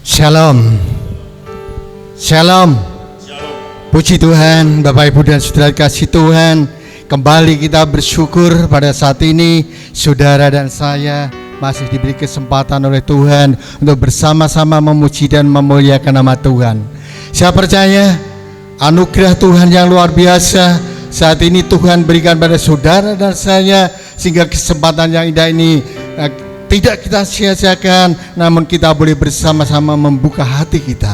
Shalom. Shalom. Puji Tuhan, Bapak Ibu dan Saudara kasih Tuhan. Kembali kita bersyukur pada saat ini saudara dan saya masih diberi kesempatan oleh Tuhan untuk bersama-sama memuji dan memuliakan nama Tuhan. Saya percaya anugerah Tuhan yang luar biasa saat ini Tuhan berikan pada saudara dan saya, sehingga kesempatan yang indah ini tidak kita sia-siakan, namun kita boleh bersama-sama membuka hati kita,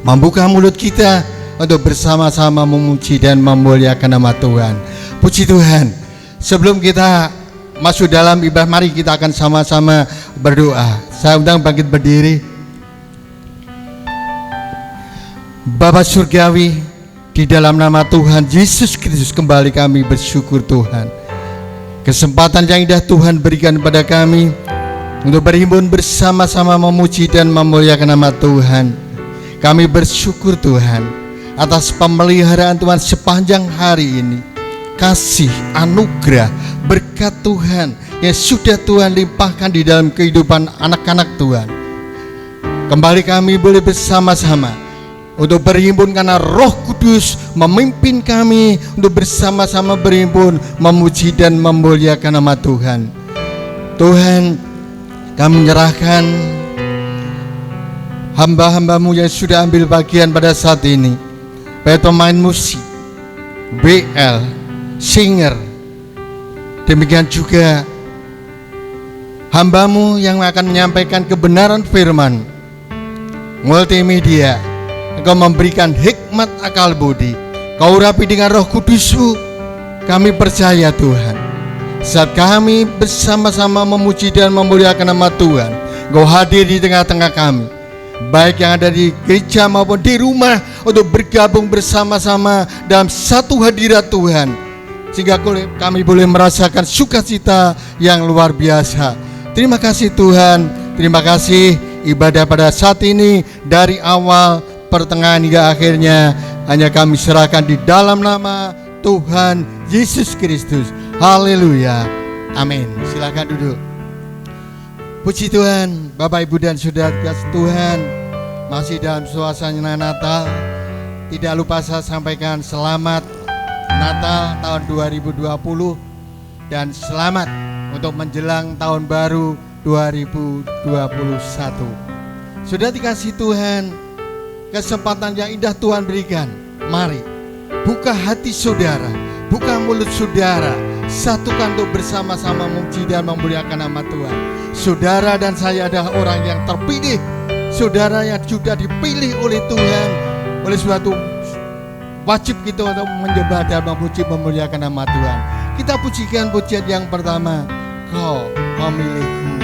membuka mulut kita untuk bersama-sama memuji dan memuliakan nama Tuhan. Puji Tuhan. Sebelum kita masuk dalam ibadah, mari kita akan sama-sama berdoa. Saya undang bangkit berdiri. Bapa Surgawi, di dalam nama Tuhan Yesus Kristus kembali kami bersyukur Tuhan. Kesempatan yang indah Tuhan berikan kepada kami untuk berhimpun bersama-sama memuji dan memuliakan nama Tuhan. Kami bersyukur Tuhan atas pemeliharaan Tuhan sepanjang hari ini. Kasih, anugerah, berkat Tuhan yang sudah Tuhan limpahkan di dalam kehidupan anak-anak Tuhan. Kembali kami boleh bersama-sama untuk berhimpun karena Roh Kudus memimpin kami untuk bersama-sama berhimpun memuji dan memuliakan nama Tuhan. Tuhan, kami menyerahkan hamba-hambamu yang sudah ambil bagian pada saat ini, baik pemain musik, BL, singer, demikian juga hambamu yang akan menyampaikan kebenaran firman, multimedia. Engkau memberikan hikmat akal budi, Kau urapi dengan Roh Kudus-Mu. Kami percaya Tuhan, saat kami bersama-sama memuji dan memuliakan nama Tuhan, Engkau hadir di tengah-tengah kami, baik yang ada di gereja maupun di rumah, untuk bergabung bersama-sama dalam satu hadirat Tuhan, sehingga kami boleh merasakan sukacita yang luar biasa. Terima kasih Tuhan, terima kasih. Ibadah pada saat ini dari awal, pertengahan hingga akhirnya hanya kami serahkan di dalam nama Tuhan Yesus Kristus. Haleluya, amin. Silakan duduk. Puji Tuhan, Bapak Ibu dan Saudara kasih Tuhan, masih dalam suasana Natal. Tidak lupa saya sampaikan selamat Natal tahun 2020 dan selamat untuk menjelang tahun baru 2021. Sudah dikasih Tuhan, kesempatan yang indah Tuhan berikan. Mari buka hati saudara, buka mulut saudara, satukan untuk bersama-sama memuji dan memuliakan nama Tuhan. Saudara dan saya adalah orang yang terpilih, saudara yang sudah dipilih oleh Tuhan. Oleh sebab itu wajib kita untuk menyembah dan memuji memuliakan nama Tuhan. Kita pujikan pujian yang pertama, Kau memilihku,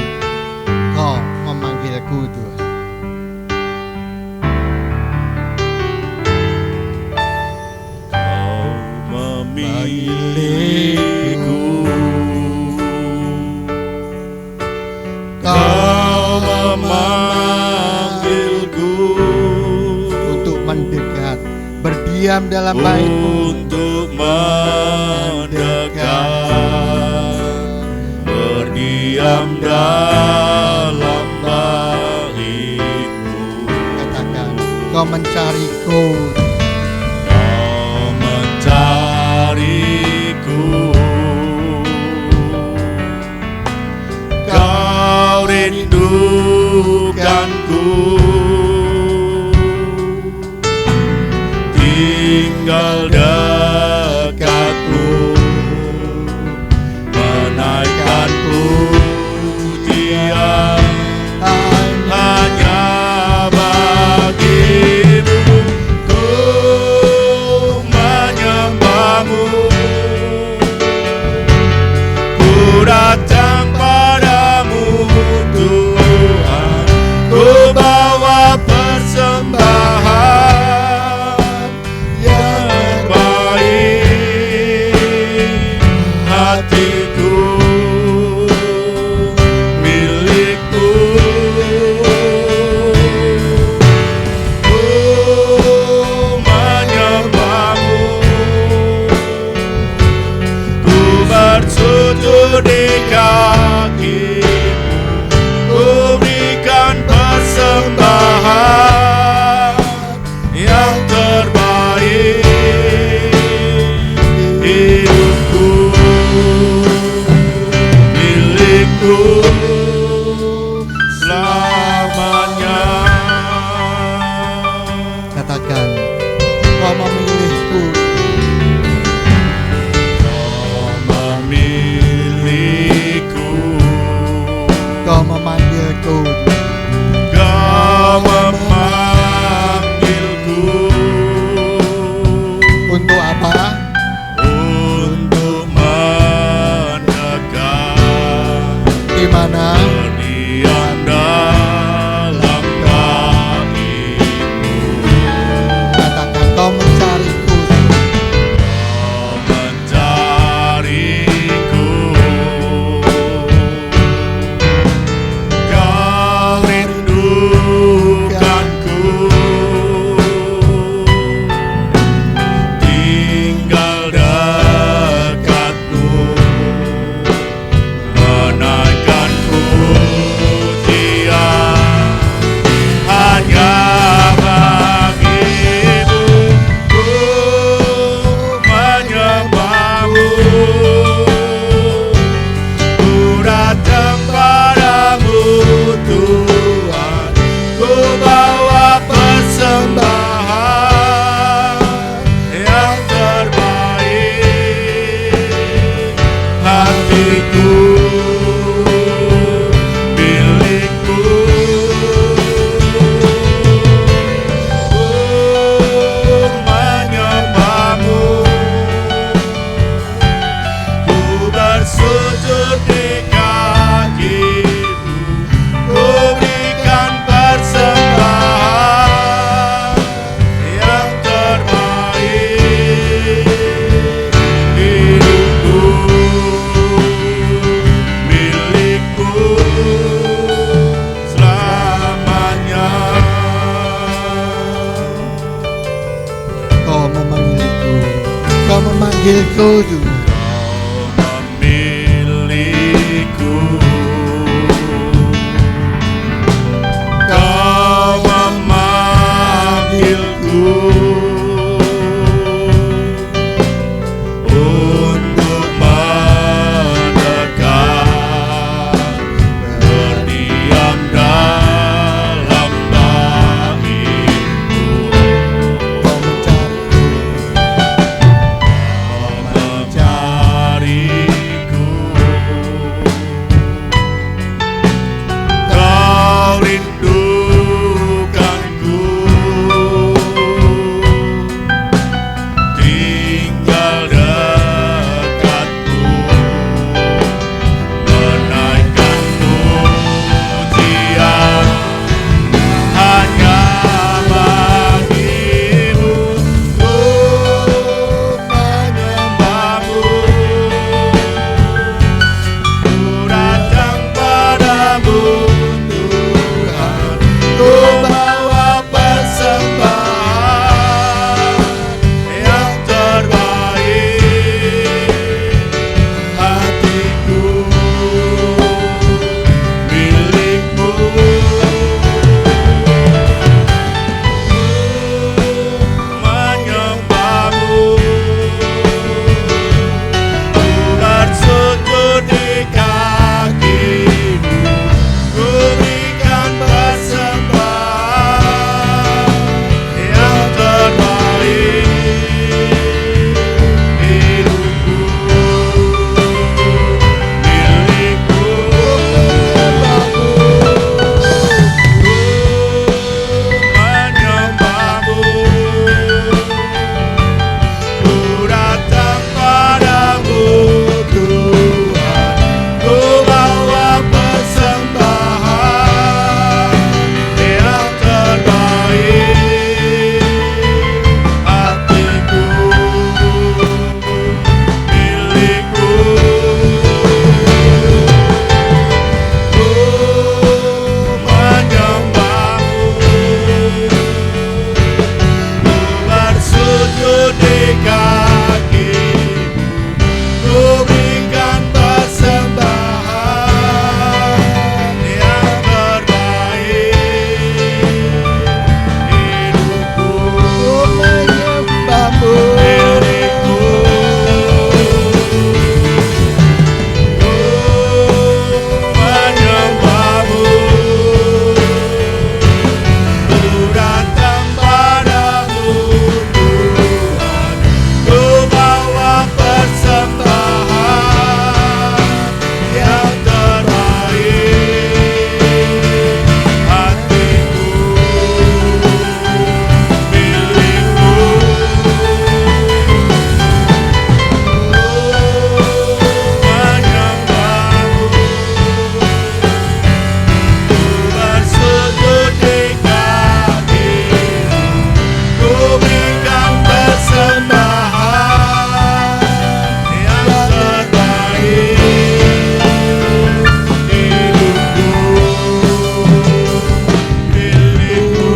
Kau memanggilku Tuhan. Memilihku, Kau memanggilku untuk mendekat, berdiam dalam bait-Mu, untuk mendekat, berdiam dalam bait-Mu. katakan, Kau mencariku, Kau rindukanku, tinggal dekatmu, menaikkan pujian hanya bagimu. Ku menyembahmu, ku datang padamu Tuhan, ku bawa persembahan yang memanggilku Tuhan. Kau memilihku, Kau memanggilku untuk mendekat, berdiam dalam baitmu. Kau Mencariku, Kau rindukanku, tinggal dekatku, menaikkan pujian hanya bagimu, ku menyembahmu, ku datang padamu Tuhan, ku bawa persembahan yang terbaik, hatiku milikmu, menyembahmu, ku bersujud di kakimu, ku berikan persembahan yang terbaik, hidupku milikmu, menyembahmu, ku datang padamu Tuhan, ku bawa persembahan yang terbaik, hatiku milikmu, ku menyembahmu, ku bersujud di kakimu, ku berikan persembahan yang terbaik, hidupku menyembahmu. milikmu, ku menyembahmu, ku datang padamu Tuhan, ku bawa persembahan yang terbaik, hatiku milikmu, menyembahmu, ku bersujud di kakimu, ku berikan persembahan yang terbaik, hidupku milikmu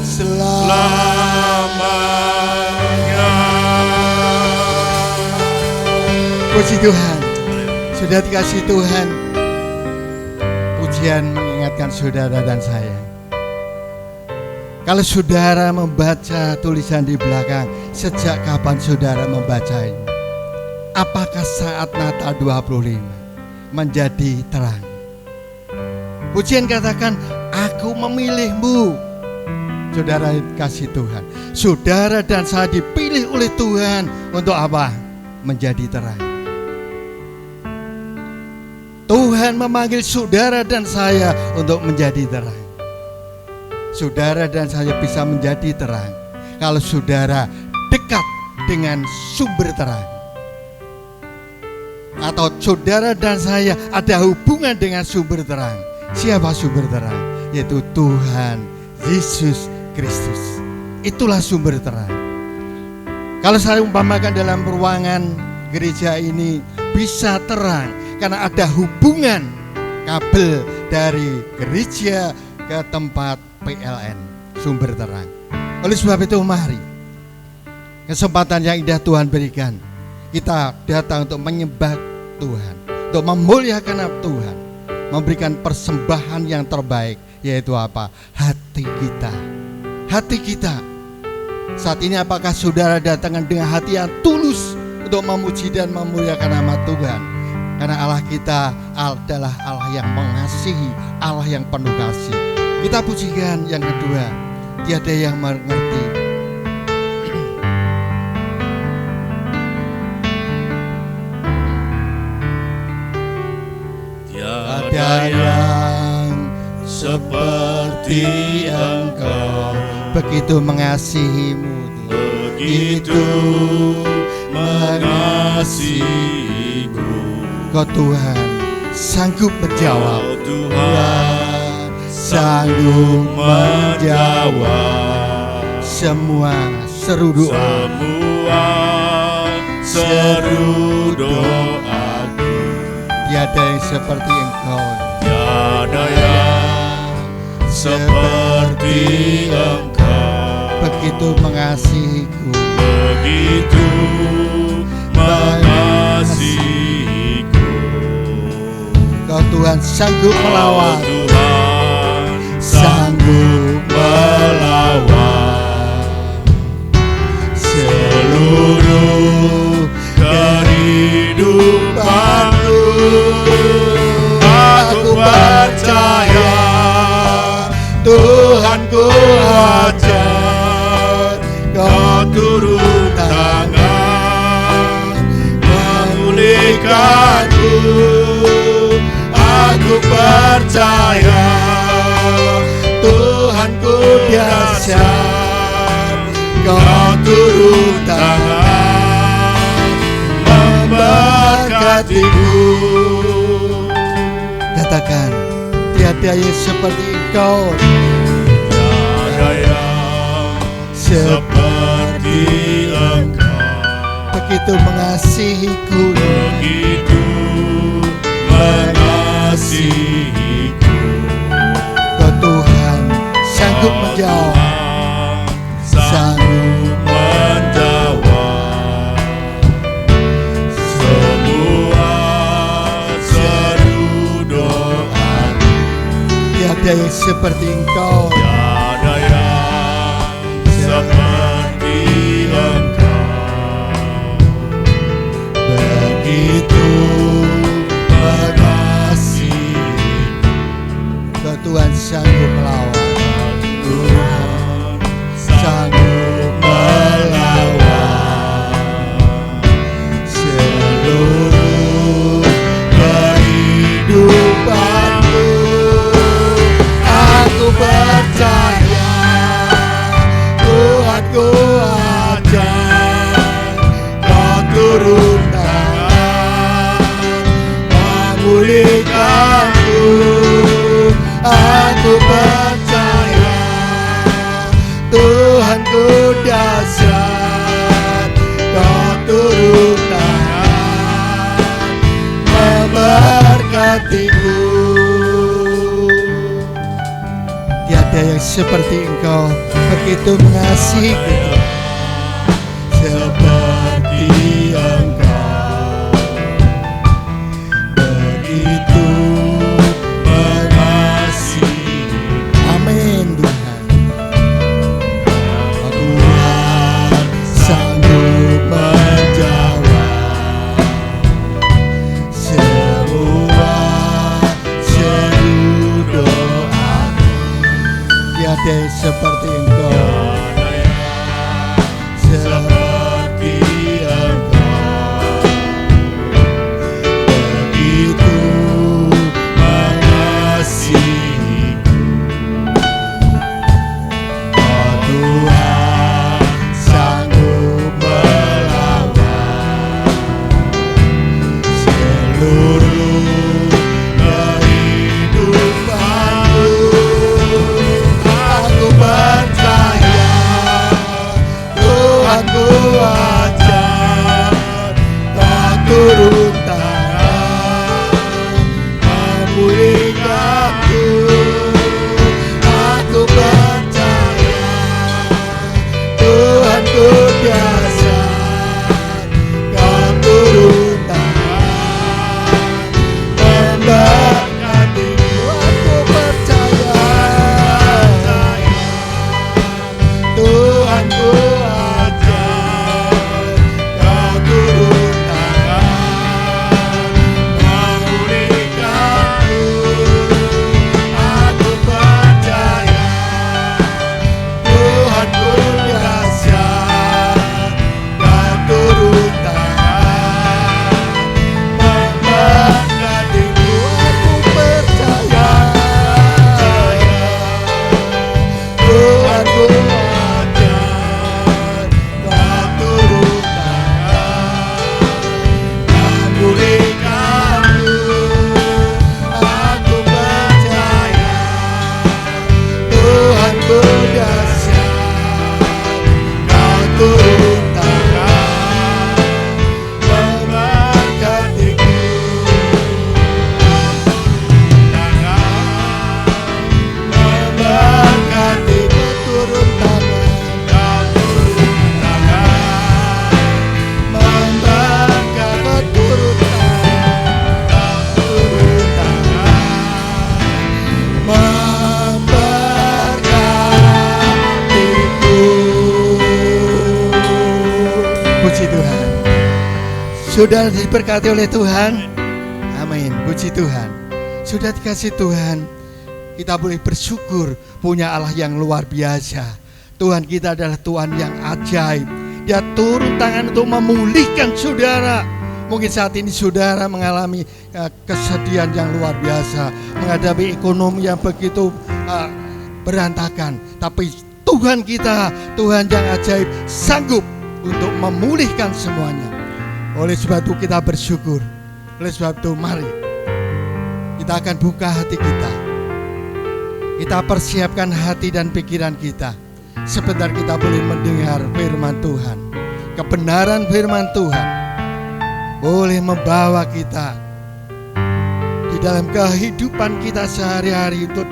selamanya. Puji Tuhan. Sudah dikasih Tuhan, pujian mengingatkan saudara dan saya. Kalau saudara membaca tulisan di belakang, sejak kapan saudara membaca ini? Apakah saat Natal 25 menjadi terang? Pujian katakan, aku memilihmu. Saudara kasih Tuhan, saudara dan saya dipilih oleh Tuhan untuk apa? Menjadi terang. Tuhan memanggil saudara dan saya untuk menjadi terang. Saudara dan saya bisa menjadi terang kalau saudara dekat dengan sumber terang. Atau saudara dan saya ada hubungan dengan sumber terang. Siapa sumber terang? Yaitu Tuhan Yesus Kristus. Itulah sumber terang. Kalau saya umpamakan dalam ruangan gereja ini bisa terang karena ada hubungan kabel dari gereja ke tempat PLN, sumber terang. Oleh sebab itu mari kesempatan yang indah Tuhan berikan. Kita datang untuk menyembah Tuhan, untuk memuliakan nama Tuhan, memberikan persembahan yang terbaik, yaitu apa? Hati kita. Hati kita. Saat ini apakah saudara datang dengan hati yang tulus untuk memuji dan memuliakan nama Tuhan? Karena Allah kita adalah Allah yang mengasihi, Allah yang penuh kasih. Kita pujikan yang kedua, tiada yang mengerti. Tiada yang seperti Engkau, begitu mengasihimu, begitu mengasihiku. Kau Tuhan sanggup menjawab, Kau Tuhan sanggup menjawab semua seru doa. semua seru doaku. Tiada yang seperti Engkau, Tiada yang seperti Engkau, begitu mengasihiku, begitu mengasihiku. Kau Tuhan sanggup Kau melawan, Tuhan sanggup melawan seluruh kehidupanku. Aku percaya Tuhanku ajar, Kau turun tangan memulihkanku. Aku percaya Tuhanku dahsyat, Kau turun tangan memberkatiku. katakan, tiada yang seperti Engkau, Tiada yang seperti Engkau, begitu mengasihiku, begitu mengasihiku. Kau Tuhan sanggup menjawab, Sanggup menjawab semua seru doa. tiada yang seperti Engkau, Tiada yang seperti Engkau, begitu mengasihi. Kau Tuhan sanggup melawan, Tuhan sanggup melawan seluruh kehidupanku. Aku percaya Tuhanku ajar, Kau turun tangan memulihkanku. Aku percaya Tuhanku dahsyat, Kau turun tangan memberkatiku. Tiada yang seperti Engkau, begitu mengasihiku, seperti Engkau, begitu mengasihi. Amin Tuhan. Tuhan sanggup menjawab semua seru doa. Tiada yang seperti Engkau, seperti Engkau, begitu mengasihiku. Oh Tuhan sanggup melawan seluruh kehidupanku. Aku percaya Tuhanku Sudah diberkati oleh Tuhan. Amin. Puji Tuhan. Sudah dikasih Tuhan. Kita boleh bersyukur punya Allah yang luar biasa. Tuhan kita adalah Tuhan yang ajaib. Dia turun tangan untuk memulihkan saudara. Mungkin saat ini saudara mengalami kesedihan yang luar biasa, menghadapi ekonomi yang begitu berantakan. Tapi Tuhan kita, Tuhan yang ajaib, sanggup untuk memulihkan semuanya. Oleh sebab itu kita bersyukur. Oleh sebab itu mari kita akan buka hati kita. Kita persiapkan hati dan pikiran kita. Sebentar kita boleh mendengar firman Tuhan. Kebenaran firman Tuhan boleh membawa kita di dalam kehidupan kita sehari-hari untuk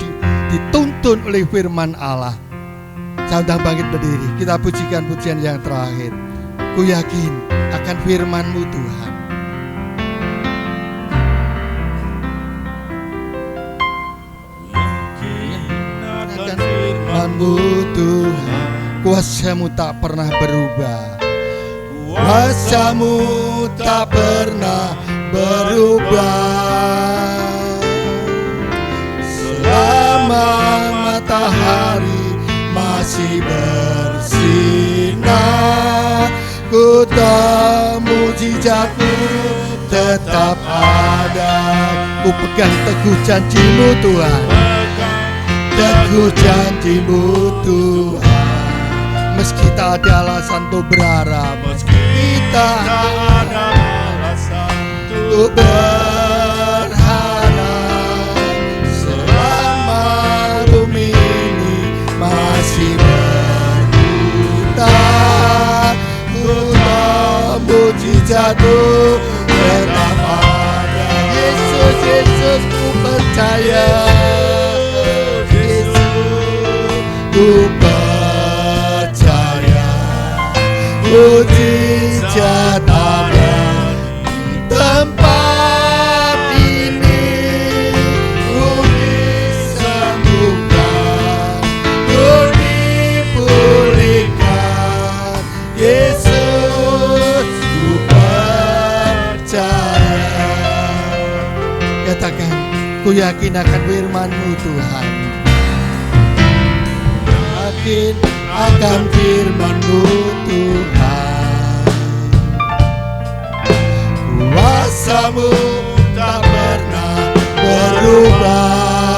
dituntun oleh firman Allah. Saya bangkit berdiri, kita pujikan pujian yang terakhir. Ku yakin akan firman-Mu Tuhan. Akan firman-Mu Tuhan, kuasa-Mu tak pernah berubah. Kuasa-Mu tak pernah berubah. Selama matahari masih bersinar, ku tahu mujizat-Mu tetap ada. Ku pegang teguh janji-Mu Tuhan, teguh janji-Mu Tuhan. Meski tak ada alasan untuk berharap, meski tak ada alasan untuk berharap, selama bumi ini masih berputar, ku tahu mujizat-Mu tetap ada. Yesus, Yesus, ku percaya. Yesus, ku mujizat ada di tempat ini. Ku disembuhkan, ku dipulihkan. Yesus, ku percaya. Katakan, ku yakin akan firman-Mu Tuhan. Yakin akan firman-Mu Tuhan. Kuasa-Mu tak pernah berubah.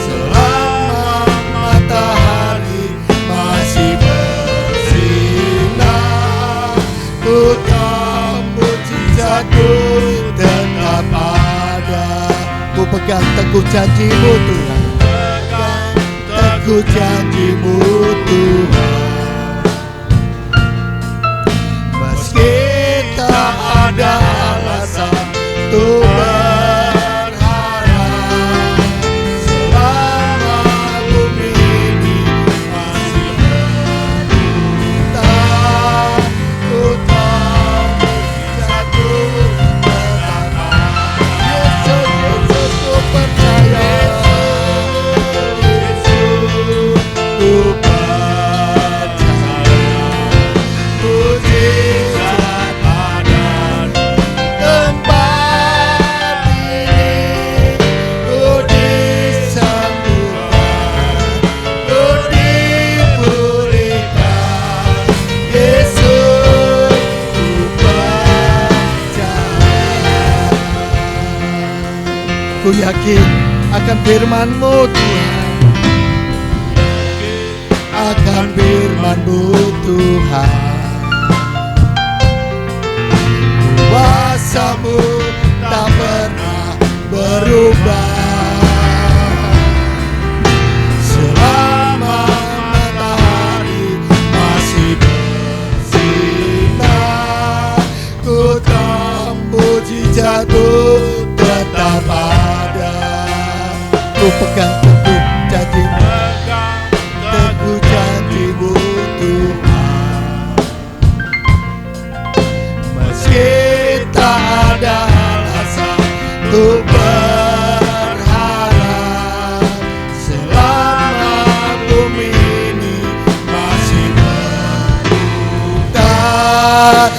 Selama matahari masih bersinar, ku tahu mujizat-Mu tetap ada. Ku pegang teguh janji-Mu Tuhan, teguh janji-Mu Tuhan. Meski tak ada alasan untuk berharap, selama bumi ini masih berputar, ku tahu mujizat-Mu tetap ada. Yesus, Yesus, ku percaya. Ku yakin akan firman-Mu Tuhan, akan firman-Mu Tuhan. Kuasa-Mu tak pernah berubah. Selama matahari masih bersinar, ku tahu mujizat-Mu tetap ada. Ku pegang teguh janji-Mu, teguh janji-Mu Tuhan. Meski tak ada alasan untuk berharap, selama bumi ini masih berputar,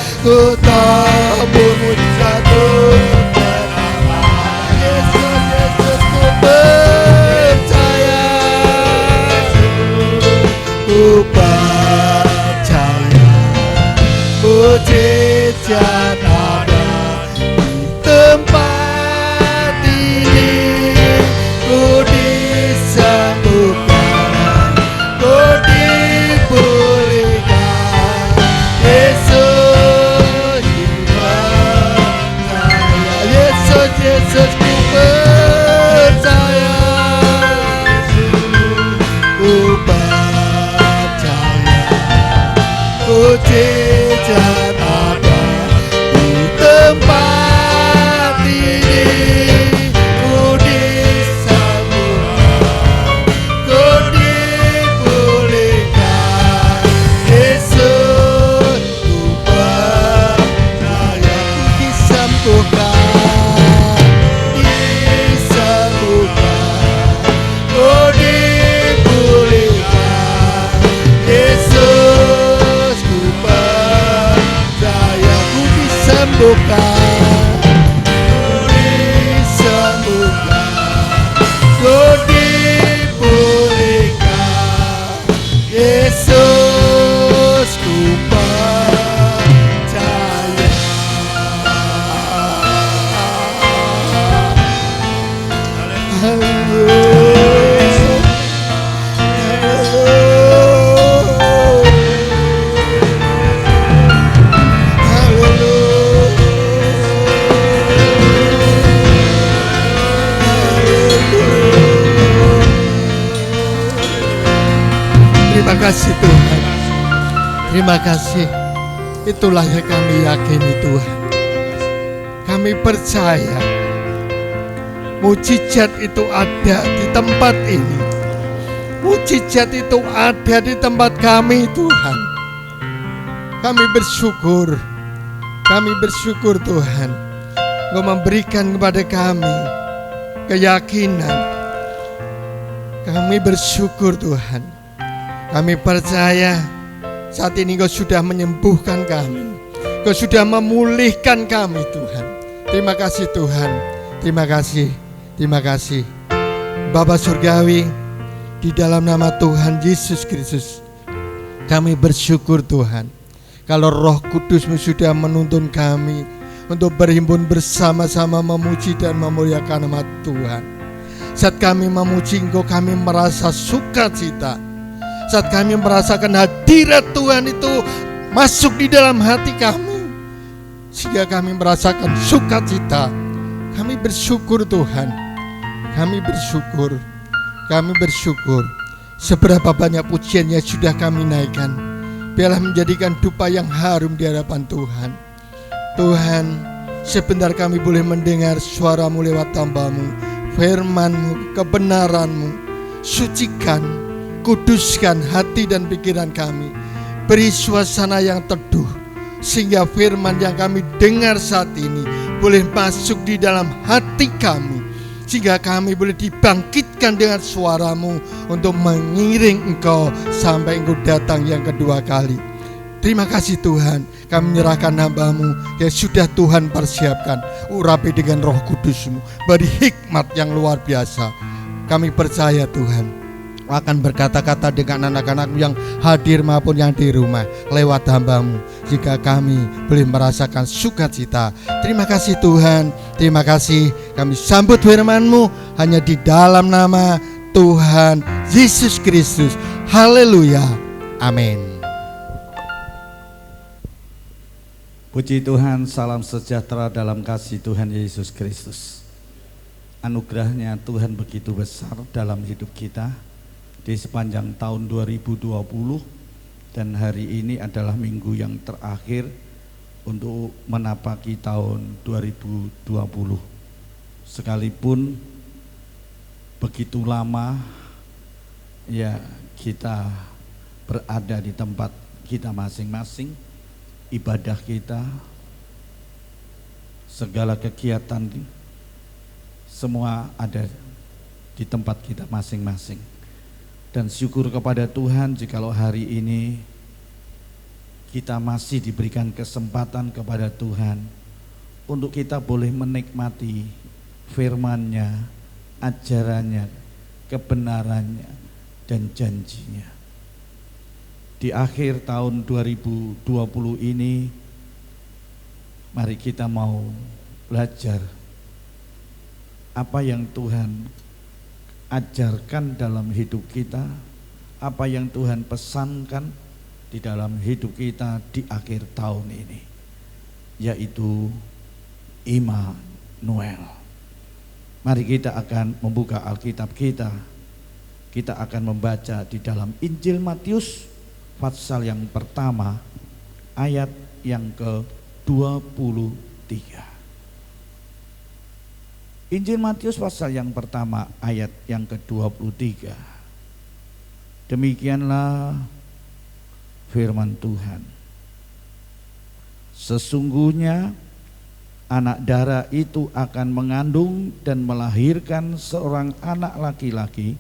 disembuhkan, ku dipulihkan. Yesus, ku percaya. Terima kasih Tuhan. Terima kasih. Itulah yang kami yakini Tuhan. Kami percaya mujizat itu ada di tempat ini. Mujizat itu ada di tempat kami Tuhan. Kami bersyukur. Kami bersyukur Tuhan. Engkau memberikan kepada kami keyakinan. Kami bersyukur Tuhan. Kami percaya saat ini Engkau sudah menyembuhkan kami. Engkau sudah memulihkan kami Tuhan. Terima kasih Tuhan. Terima kasih. Terima kasih. Bapa Surgawi, di dalam nama Tuhan Yesus Kristus, kami bersyukur Tuhan. Kalau Roh Kudus-Mu sudah menuntun kami untuk berhimpun bersama-sama memuji dan memuliakan nama Tuhan. Saat kami memuji Engkau, kami merasa sukacita. Saat kami merasakan hadirat Tuhan itu masuk di dalam hati kami, sehingga kami merasakan sukacita. Kami bersyukur Tuhan. Kami bersyukur. Kami bersyukur. Seberapa banyak pujian yang sudah kami naikkan, biarlah menjadikan dupa yang harum di hadapan Tuhan. Tuhan, sebentar kami boleh mendengar suara-Mu lewat hamba-Mu, firman-Mu, kebenaran-Mu. Sucikan, kuduskan hati dan pikiran kami. Beri suasana yang teduh, sehingga firman yang kami dengar saat ini boleh masuk di dalam hati kami, sehingga kami boleh dibangkitkan dengan suara-Mu untuk mengiring Engkau sampai Engkau datang yang kedua kali. Terima kasih Tuhan. Kami menyerahkan hamba-Mu yang sudah Tuhan persiapkan. Urapi dengan Roh Kudus-Mu, beri hikmat yang luar biasa. Kami percaya Tuhan akan berkata-kata dengan anak-anak-Mu yang hadir maupun yang di rumah lewat hamba-Mu, jika kami boleh merasakan sukacita. Terima kasih Tuhan. Terima kasih. Kami sambut firman-Mu hanya di dalam nama Tuhan Yesus Kristus. Haleluya. Amin. Puji Tuhan, salam sejahtera dalam kasih Tuhan Yesus Kristus. Anugerahnya Tuhan begitu besar dalam hidup kita di sepanjang tahun 2020, dan hari ini adalah minggu yang terakhir untuk menapaki tahun 2020. Sekalipun begitu lama ya kita berada di tempat kita masing-masing, ibadah kita, segala kegiatan semua ada di tempat kita masing-masing. Dan syukur kepada Tuhan jikalau hari ini kita masih diberikan kesempatan kepada Tuhan untuk kita boleh menikmati firman-Nya, ajarannya, kebenarannya, dan janjinya. Di akhir tahun 2020 ini, mari kita mau belajar apa yang Tuhan ajarkan dalam hidup kita, apa yang Tuhan pesankan di dalam hidup kita di akhir tahun ini, yaitu Immanuel. Mari kita akan membuka Alkitab kita. Kita akan membaca di dalam Injil Matius pasal yang pertama ayat yang ke-23. Injil Matius pasal yang pertama ayat yang ke-23. Demikianlah firman Tuhan. Sesungguhnya anak darah itu akan mengandung dan melahirkan seorang anak laki-laki,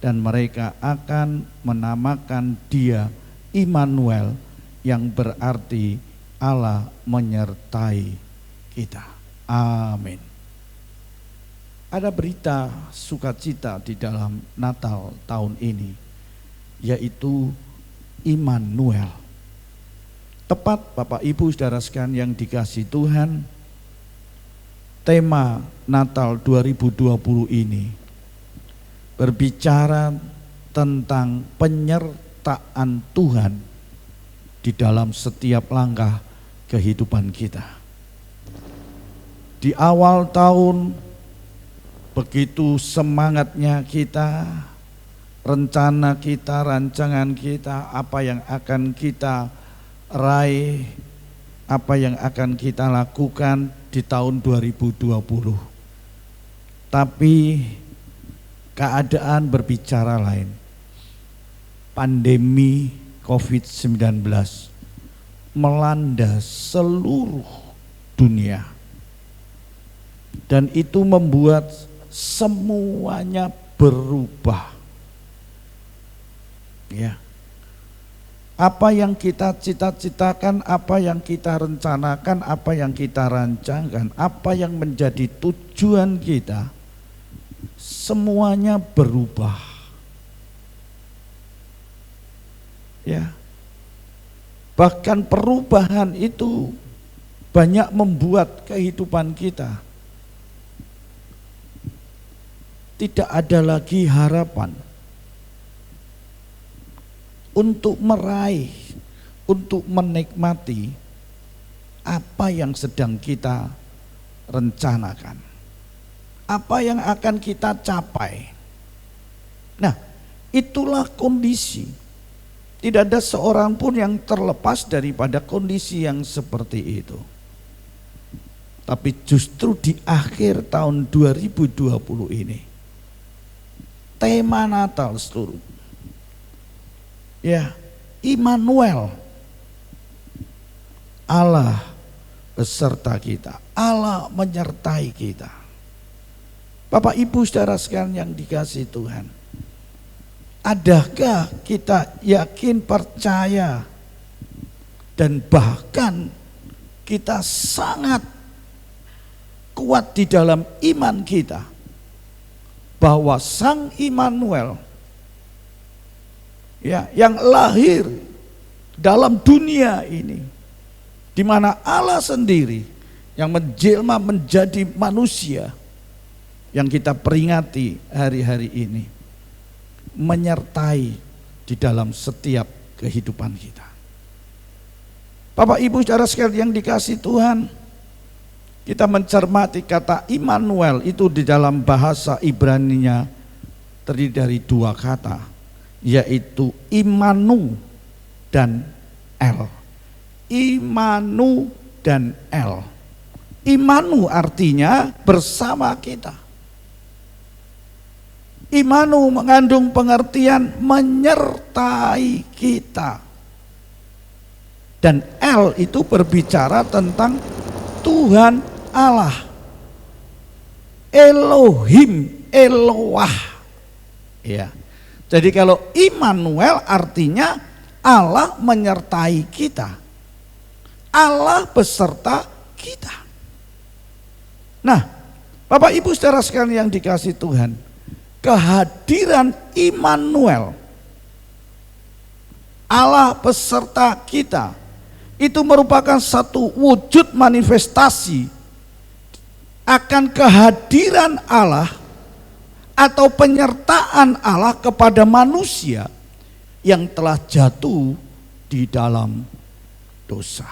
dan mereka akan menamakan dia Immanuel, yang berarti Allah menyertai kita. Amin. Ada berita sukacita di dalam Natal tahun ini, yaitu Immanuel. Tepat Bapak Ibu Saudara sekalian yang dikasihi Tuhan, tema Natal 2020 ini berbicara tentang penyertaan Tuhan di dalam setiap langkah kehidupan kita. Di awal tahun begitu semangatnya kita, rencana kita, rancangan kita, apa yang akan kita raih, apa yang akan kita lakukan di tahun 2020. Tapi keadaan berbicara lain. Pandemi COVID-19 melanda seluruh dunia. Dan itu membuat semuanya berubah. Ya. Apa yang kita cita-citakan, apa yang kita rencanakan, apa yang kita rancangkan, apa yang menjadi tujuan kita, semuanya berubah. Ya. Bahkan perubahan itu banyak membuat kehidupan kita tidak ada lagi harapan untuk meraih, untuk menikmati apa yang sedang kita rencanakan, apa yang akan kita capai. Nah, itulah kondisi. Tidak ada seorang pun yang terlepas daripada kondisi yang seperti itu. Tapi justru di akhir tahun 2020 ini, tema Natal seluruh, ya, Immanuel, Allah beserta kita, Allah menyertai kita. Bapak Ibu Saudara sekalian yang dikasihi Tuhan, adakah kita yakin, percaya, dan bahkan kita sangat kuat di dalam iman kita bahwa Sang Immanuel, ya, yang lahir dalam dunia ini, di mana Allah sendiri yang menjelma menjadi manusia yang kita peringati hari-hari ini, menyertai di dalam setiap kehidupan kita. Bapak Ibu Saudara sekalian yang dikasihi Tuhan, kita mencermati kata Immanuel itu di dalam bahasa Ibrani-nya terdiri dari dua kata, yaitu Immanu dan El. Immanu dan El. Immanu artinya bersama kita. Immanu mengandung pengertian menyertai kita. Dan El itu berbicara tentang Tuhan Allah. Elohim, Eloah. Ya. Jadi kalau Immanuel artinya Allah menyertai kita. Allah beserta kita. Nah, Bapak Ibu Saudara sekalian yang dikasihi Tuhan, kehadiran Immanuel, Allah beserta kita, itu merupakan satu wujud manifestasi akan kehadiran Allah atau penyertaan Allah kepada manusia yang telah jatuh di dalam dosa,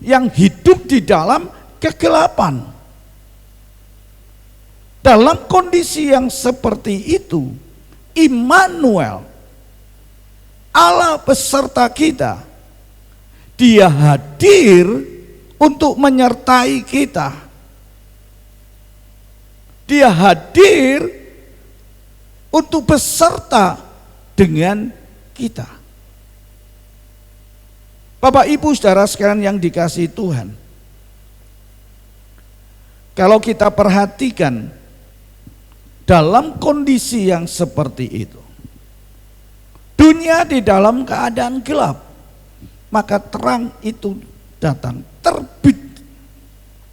yang hidup di dalam kegelapan. Dalam kondisi yang seperti itu, Immanuel, Allah beserta kita, Dia hadir untuk menyertai kita. Dia hadir untuk beserta dengan kita. Bapak Ibu Saudara sekalian yang dikasihi Tuhan, kalau kita perhatikan dalam kondisi yang seperti itu, dunia di dalam keadaan gelap, maka terang itu datang, terbit.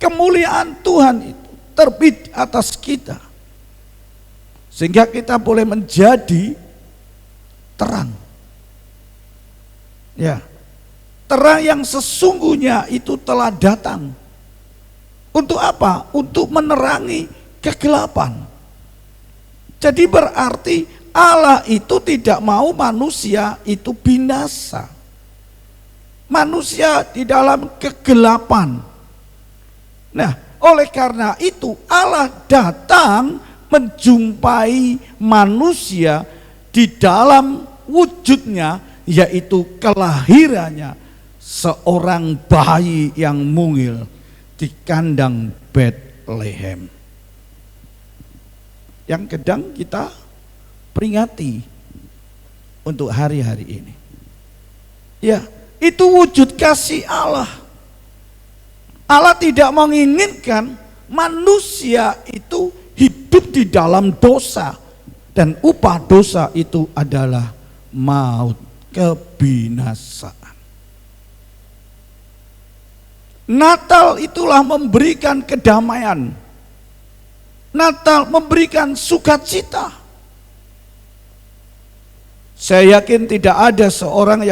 Kemuliaan Tuhan itu terbit atas kita, sehingga kita boleh menjadi terang. Ya, terang yang sesungguhnya itu telah datang. Untuk apa? Untuk menerangi kegelapan. Jadi berarti Allah itu tidak mau manusia itu binasa. Manusia di dalam kegelapan. Nah, oleh karena itu Allah datang menjumpai manusia di dalam wujudnya, yaitu kelahirannya seorang bayi yang mungil di kandang Betlehem. Yang sedang kita peringati untuk hari-hari ini. Ya, itu wujud kasih Allah. Allah tidak menginginkan manusia itu hidup di dalam dosa, dan upah dosa itu adalah maut, kebinasaan. Natal itulah memberikan kedamaian. Natal memberikan sukacita. Saya yakin tidak ada seorang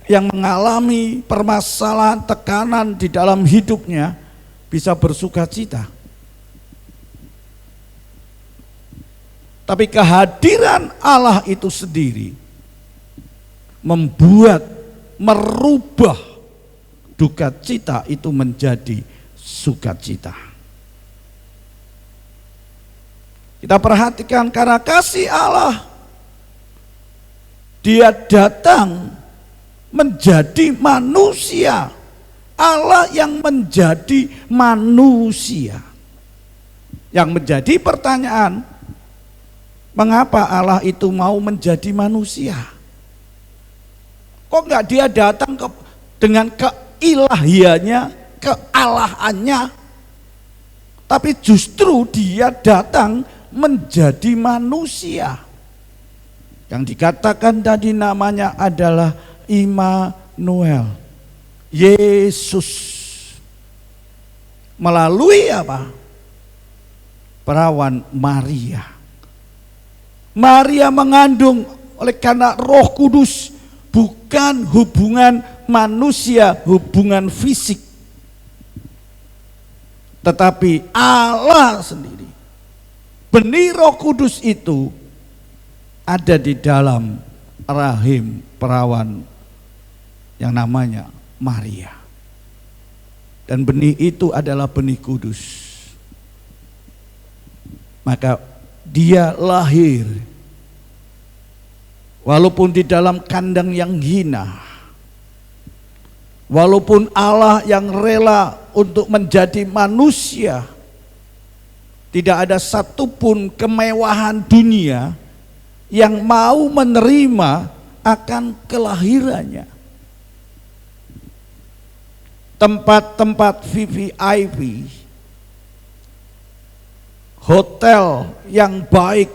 yang mengalami permasalahan, tekanan di dalam hidupnya bisa bersukacita. Tapi kehadiran Allah itu sendiri merubah duka cita itu menjadi sukacita. Kita perhatikan, karena kasih Allah, Dia datang menjadi manusia. Allah yang menjadi manusia. Yang menjadi pertanyaan, mengapa Allah itu mau menjadi manusia? Kok enggak Dia datang dengan keilahiannya, kealahannya, tapi justru Dia datang menjadi manusia. Yang dikatakan tadi namanya adalah Immanuel, Yesus. Melalui apa? Perawan Maria. Maria mengandung oleh karena Roh Kudus, bukan hubungan manusia, hubungan fisik, tetapi Allah sendiri. Benih Roh Kudus itu ada di dalam rahim perawan yang namanya Maria. Dan benih itu adalah benih kudus. Maka dia lahir walaupun di dalam kandang yang hina. Walaupun Allah yang rela untuk menjadi manusia, tidak ada satupun kemewahan dunia yang mau menerima akan kelahirannya. Tempat-tempat VVIP, hotel yang baik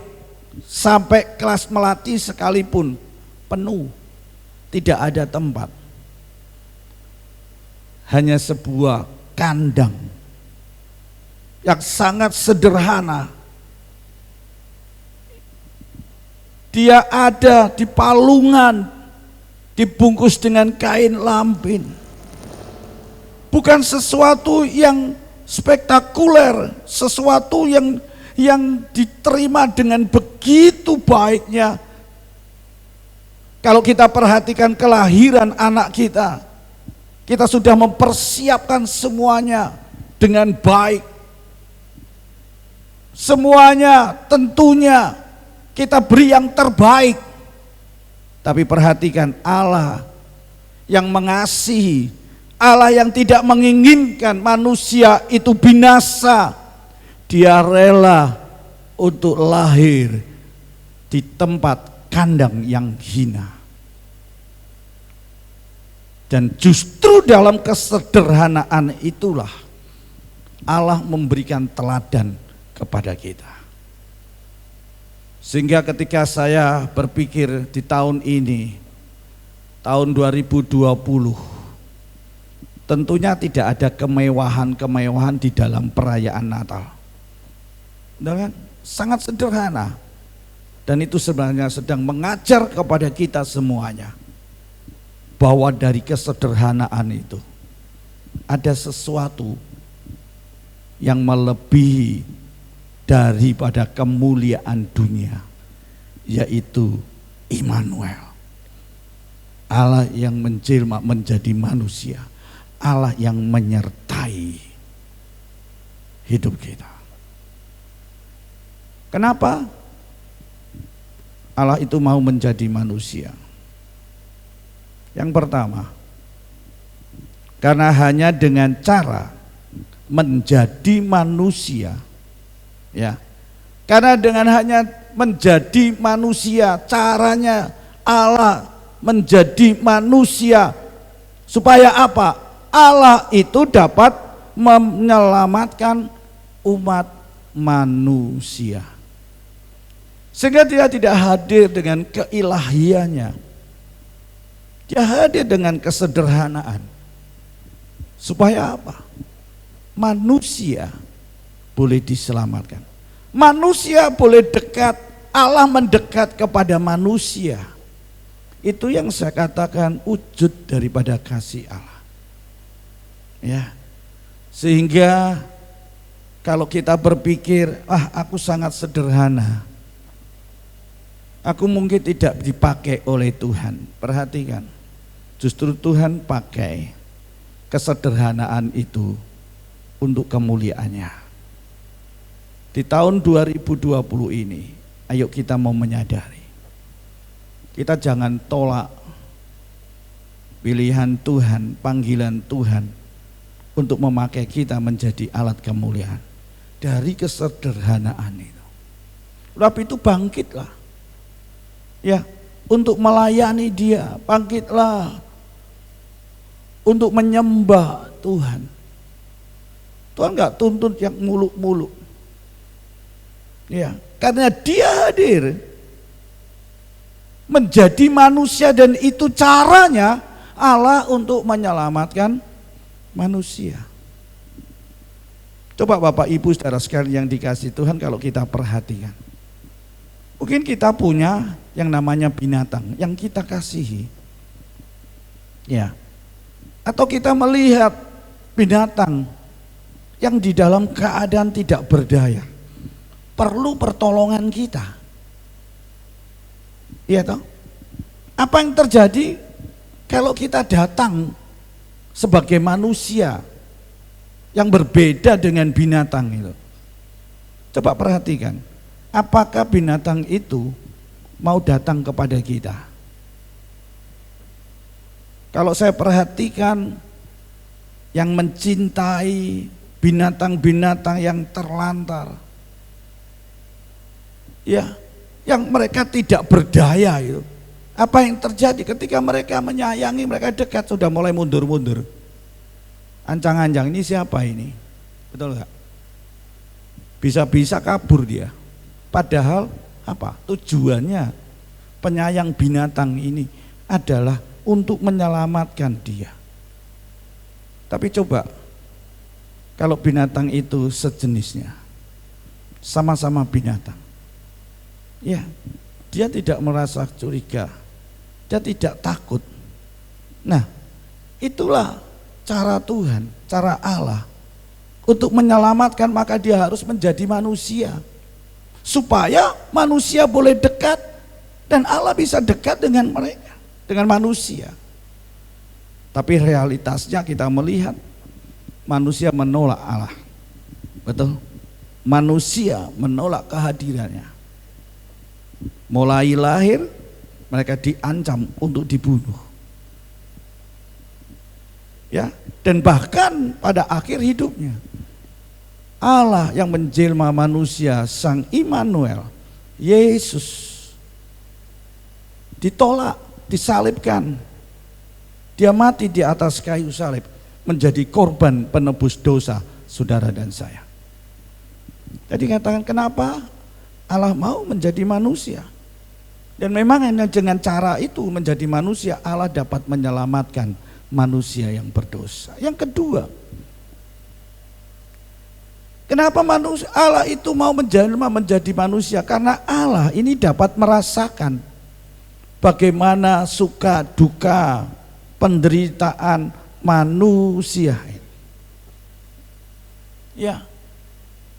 sampai kelas melati sekalipun penuh, tidak ada tempat. Hanya sebuah kandang yang sangat sederhana. Dia ada di palungan, dibungkus dengan kain lampin. Bukan sesuatu yang spektakuler, sesuatu yang diterima dengan begitu baiknya. Kalau kita perhatikan kelahiran anak kita sudah mempersiapkan semuanya dengan baik. Semuanya tentunya kita beri yang terbaik. Tapi perhatikan, Allah yang mengasihi, Allah yang tidak menginginkan manusia itu binasa. Dia rela untuk lahir di tempat kandang yang hina. Dan justru dalam kesederhanaan itulah Allah memberikan teladan kepada kita. Sehingga ketika saya berpikir di tahun ini, tahun 2020. Tentunya tidak ada kemewahan-kemewahan di dalam perayaan Natal. Dengan sangat sederhana. Dan itu sebenarnya sedang mengajar kepada kita semuanya bahwa dari kesederhanaan itu ada sesuatu yang melebihi daripada kemuliaan dunia, yaitu Immanuel, Allah yang menjelma menjadi manusia, Allah yang menyertai hidup kita. Kenapa Allah itu mau menjadi manusia? Yang pertama, karena hanya dengan cara menjadi manusia, ya, karena dengan hanya menjadi manusia, caranya Allah menjadi manusia supaya apa? Allah itu dapat menyelamatkan umat manusia, sehingga dia tidak hadir dengan keilahiannya, dia hadir dengan kesederhanaan. Supaya apa? Manusia boleh diselamatkan, manusia boleh dekat, Allah mendekat kepada manusia. Itu yang saya katakan wujud daripada kasih Allah, ya. Sehingga kalau kita berpikir, aku sangat sederhana, aku mungkin tidak dipakai oleh Tuhan. Perhatikan, justru Tuhan pakai kesederhanaan itu untuk kemuliaannya. Di tahun 2020 ini, ayo kita mau menyadari, kita jangan tolak pilihan Tuhan, panggilan Tuhan untuk memakai kita menjadi alat kemuliaan. Dari kesederhanaan itu, tapi itu bangkitlah, ya, untuk melayani Dia, bangkitlah untuk menyembah Tuhan. Tuhan nggak tuntut yang muluk-muluk, ya, karena Dia hadir menjadi manusia, dan itu caranya Allah untuk menyelamatkan manusia. Coba Bapak Ibu saudara sekalian yang dikasihi Tuhan, kalau kita perhatikan, mungkin kita punya yang namanya binatang yang kita kasihi, ya, atau kita melihat binatang yang di dalam keadaan tidak berdaya, perlu pertolongan kita, iya toh? Apa yang terjadi kalau kita datang sebagai manusia yang berbeda dengan binatang itu? Coba perhatikan, apakah binatang itu mau datang kepada kita? Kalau saya perhatikan, yang mencintai binatang-binatang yang terlantar, ya, yang mereka tidak berdaya itu, apa yang terjadi ketika mereka menyayangi, mereka dekat, sudah mulai mundur-mundur, ancang-ancang, ini siapa ini? Betul nggak? Bisa-bisa kabur dia. Padahal apa? Tujuannya penyayang binatang ini adalah untuk menyelamatkan dia. Tapi coba kalau binatang itu sejenisnya, sama-sama binatang, ya, dia tidak merasa curiga, dia tidak takut. Nah, itulah cara Tuhan, cara Allah untuk menyelamatkan. Maka dia harus menjadi manusia, supaya manusia boleh dekat, dan Allah bisa dekat dengan mereka, dengan manusia. Tapi realitasnya kita melihat manusia menolak Allah, betul? Manusia menolak kehadirannya. Mulai lahir mereka diancam untuk dibunuh, ya, dan bahkan pada akhir hidupnya Allah yang menjelma manusia, Sang Immanuel, Yesus, ditolak, disalibkan. Dia mati di atas kayu salib, menjadi korban penebus dosa saudara dan saya. Jadi katakan, kenapa Allah mau menjadi manusia? Dan memang hanya dengan cara itu menjadi manusia Allah dapat menyelamatkan manusia yang berdosa. Yang kedua, kenapa manusia Allah itu mau menjelma menjadi manusia? Karena Allah ini dapat merasakan bagaimana suka duka penderitaan manusia. Ya.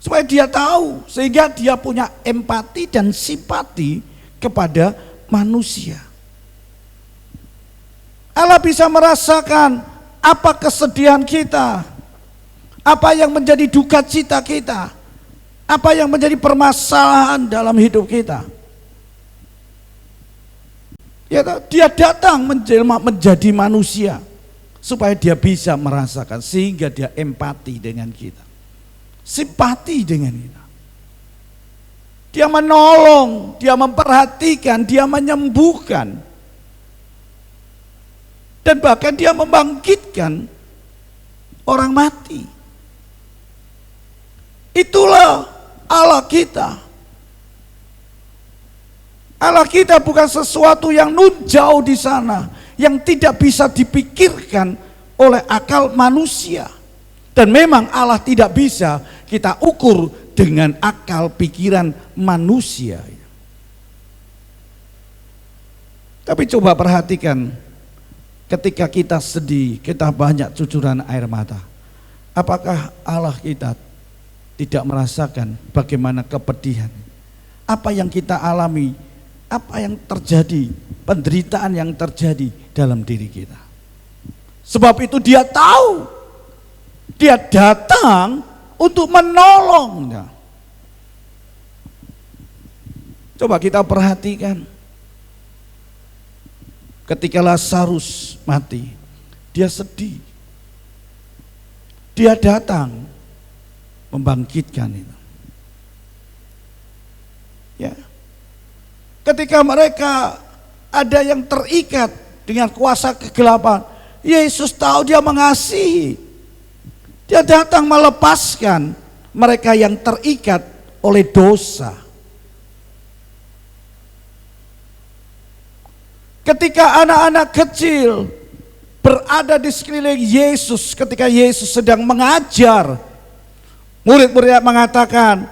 Supaya dia tahu, sehingga dia punya empati dan simpati kepada manusia. Allah bisa merasakan apa kesedihan kita, apa yang menjadi duka cita kita, apa yang menjadi permasalahan dalam hidup kita. Ya, dia datang menjelma menjadi manusia supaya dia bisa merasakan, sehingga dia empati dengan kita, simpati dengan kita. Dia menolong, dia memperhatikan, dia menyembuhkan, dan bahkan dia membangkitkan orang mati. Itulah Allah kita. Allah kita bukan sesuatu yang jauh di sana, yang tidak bisa dipikirkan oleh akal manusia. Dan memang Allah tidak bisa kita ukur dengan akal pikiran manusia. Tapi coba perhatikan, ketika kita sedih, kita banyak cucuran air mata. Apakah Allah kita tidak merasakan bagaimana kepedihan? Apa yang kita alami, apa yang terjadi, penderitaan yang terjadi dalam diri kita. Sebab itu dia tahu, dia datang untuk menolongnya. Coba kita perhatikan, ketika Lazarus mati, dia sedih. Dia datang membangkitkan itu. Ya. Ketika mereka ada yang terikat dengan kuasa kegelapan, Yesus tahu dia mengasihi. Dia datang melepaskan mereka yang terikat oleh dosa. Ketika anak-anak kecil berada di sekeliling Yesus, ketika Yesus sedang mengajar, murid-murid mengatakan,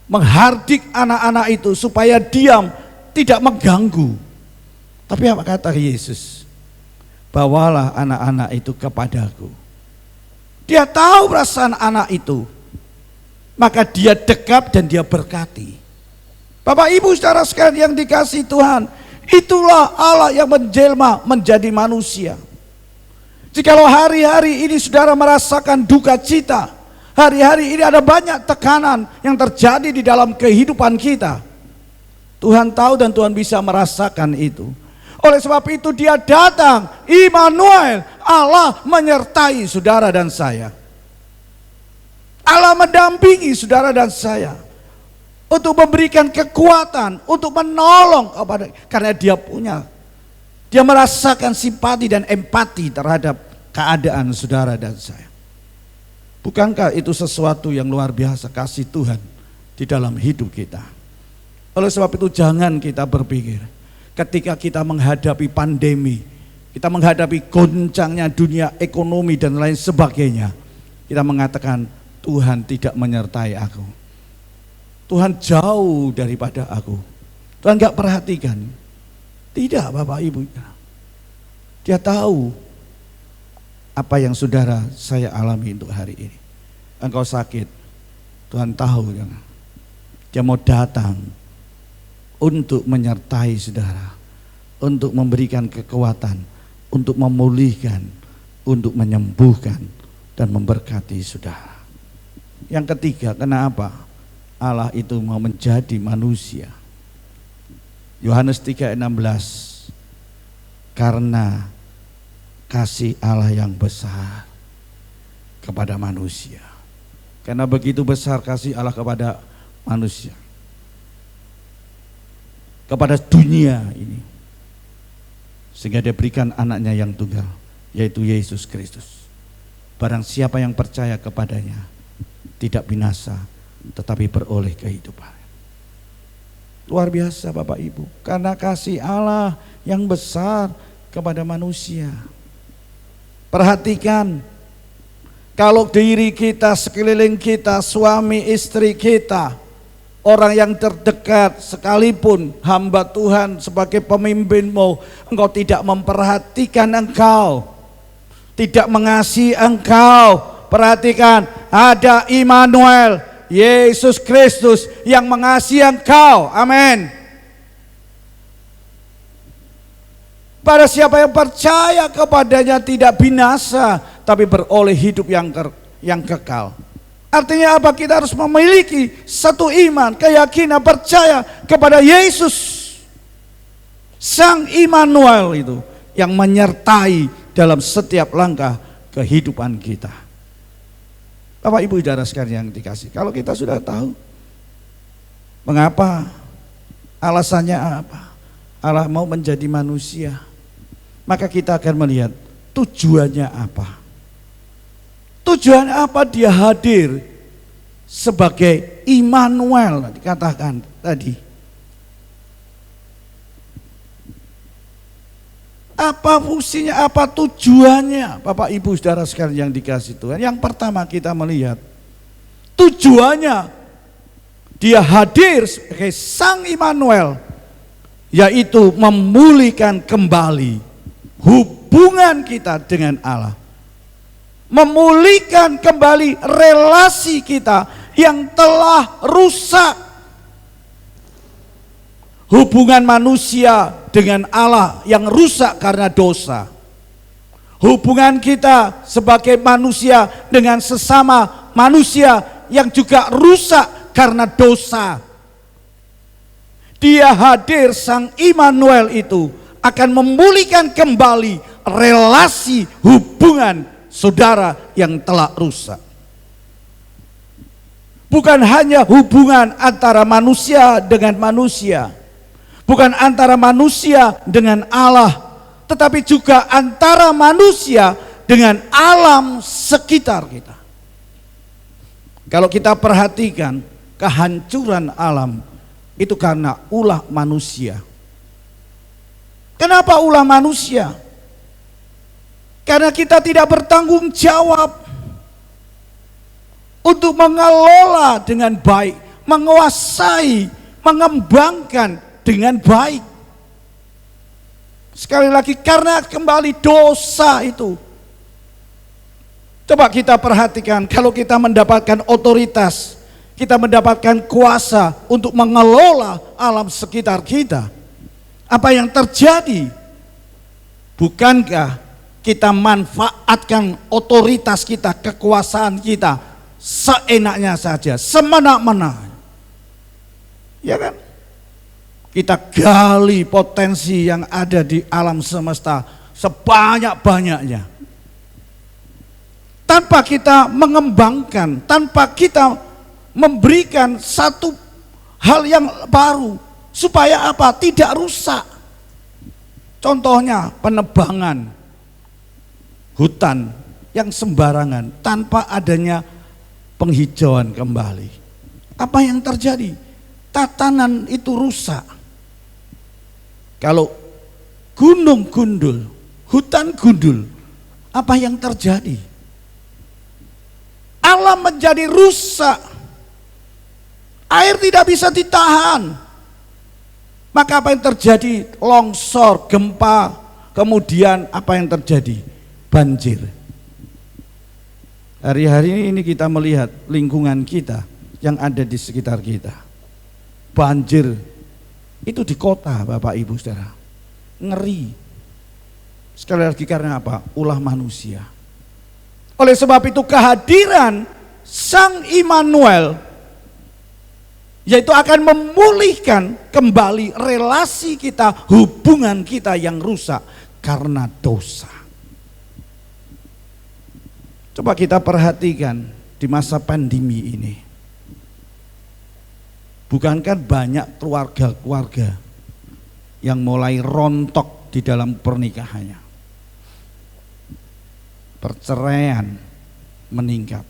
menghardik anak-anak itu supaya diam, tidak mengganggu. Tapi apa kata Yesus? Bawalah anak-anak itu kepadaku. Dia tahu perasaan anak itu, maka dia dekap dan dia berkati. Bapak Ibu saudara sekalian yang dikasihi Tuhan, itulah Allah yang menjelma menjadi manusia. Jikalau hari-hari ini saudara merasakan duka cita, hari-hari ini ada banyak tekanan yang terjadi di dalam kehidupan kita, Tuhan tahu dan Tuhan bisa merasakan itu. Oleh sebab itu dia datang, Immanuel, Allah menyertai saudara dan saya. Allah mendampingi saudara dan saya untuk memberikan kekuatan, untuk menolong kepada, karena dia merasakan simpati dan empati terhadap keadaan saudara dan saya. Bukankah itu sesuatu yang luar biasa, kasih Tuhan di dalam hidup kita? Oleh sebab itu jangan kita berpikir ketika kita menghadapi pandemi, kita menghadapi goncangnya dunia ekonomi dan lain sebagainya, kita mengatakan Tuhan tidak menyertai aku, Tuhan jauh daripada aku, Tuhan gak perhatikan. Tidak Bapak Ibu, dia tahu apa yang saudara saya alami untuk hari ini. Engkau sakit, Tuhan tahu, dia mau datang untuk menyertai saudara, untuk memberikan kekuatan, untuk memulihkan, untuk menyembuhkan dan memberkati saudara. Yang ketiga, kenapa Allah itu mau menjadi manusia? Yohanes 3:16, karena kasih Allah yang besar kepada manusia. Karena begitu besar kasih Allah kepada manusia, kepada dunia ini, sehingga dia berikan anaknya yang tunggal, yaitu Yesus Kristus. Barang siapa yang percaya kepadanya tidak binasa, tetapi beroleh kehidupan. Luar biasa Bapak Ibu, karena kasih Allah yang besar kepada manusia. Perhatikan, kalau diri kita, sekeliling kita, suami istri kita, orang yang terdekat sekalipun, hamba Tuhan sebagai pemimpinmu, engkau tidak memperhatikan engkau, tidak mengasihi engkau. Perhatikan, ada Immanuel, Yesus Kristus yang mengasihi engkau. Amin. Pada siapa yang percaya kepadanya tidak binasa, tapi beroleh hidup yang kekal. Artinya apa? Kita harus memiliki satu iman, keyakinan, percaya kepada Yesus, Sang Immanuel itu, yang menyertai dalam setiap langkah kehidupan kita. Bapak Ibu saudara sekalian yang dikasih, kalau kita sudah tahu mengapa, alasannya apa, Allah mau menjadi manusia, maka kita akan melihat tujuannya apa. Tujuan apa dia hadir sebagai Immanuel, dikatakan tadi. Apa fungsinya, apa tujuannya, Bapak Ibu saudara sekalian yang dikasih Tuhan? Yang pertama kita melihat tujuannya dia hadir sebagai Sang Immanuel, yaitu memulihkan kembali hubungan kita dengan Allah, memulihkan kembali relasi kita yang telah rusak. Hubungan manusia dengan Allah yang rusak karena dosa. Hubungan kita sebagai manusia dengan sesama manusia yang juga rusak karena dosa. Dia hadir, Sang Immanuel itu akan memulihkan kembali relasi hubungan saudara yang telah rusak. Bukan hanya hubungan antara manusia dengan manusia, bukan antara manusia dengan Allah, tetapi juga antara manusia dengan alam sekitar kita. Kalau kita perhatikan, kehancuran alam itu karena ulah manusia. Kenapa ulah manusia? Karena kita tidak bertanggung jawab untuk mengelola dengan baik, menguasai, mengembangkan dengan baik. Sekali lagi, karena kembali dosa itu. Coba kita perhatikan, kalau kita mendapatkan otoritas, kita mendapatkan kuasa untuk mengelola alam sekitar kita, apa yang terjadi? Bukankah kita manfaatkan otoritas kita, kekuasaan kita seenaknya saja, semena-mena? Ya kan? Kita gali potensi yang ada di alam semesta sebanyak-banyaknya, tanpa kita mengembangkan, tanpa kita memberikan satu hal yang baru, supaya apa? Tidak rusak. Contohnya penebangan hutan yang sembarangan tanpa adanya penghijauan kembali. Apa yang terjadi? Tatanan itu rusak. Kalau gunung gundul, hutan gundul, apa yang terjadi? Alam menjadi rusak. Air tidak bisa ditahan. Maka apa yang terjadi? Longsor, gempa, kemudian apa yang terjadi? Banjir. Hari-hari ini kita melihat lingkungan kita yang ada di sekitar kita. Banjir itu di kota, Bapak Ibu Saudara. Ngeri. Sekali lagi, karena apa? Ulah manusia. Oleh sebab itu kehadiran Sang Immanuel, yaitu akan memulihkan kembali relasi kita, hubungan kita yang rusak karena dosa. Coba kita perhatikan di masa pandemi ini. Bukankah banyak keluarga-keluarga yang mulai rontok di dalam pernikahannya? Perceraian meningkat.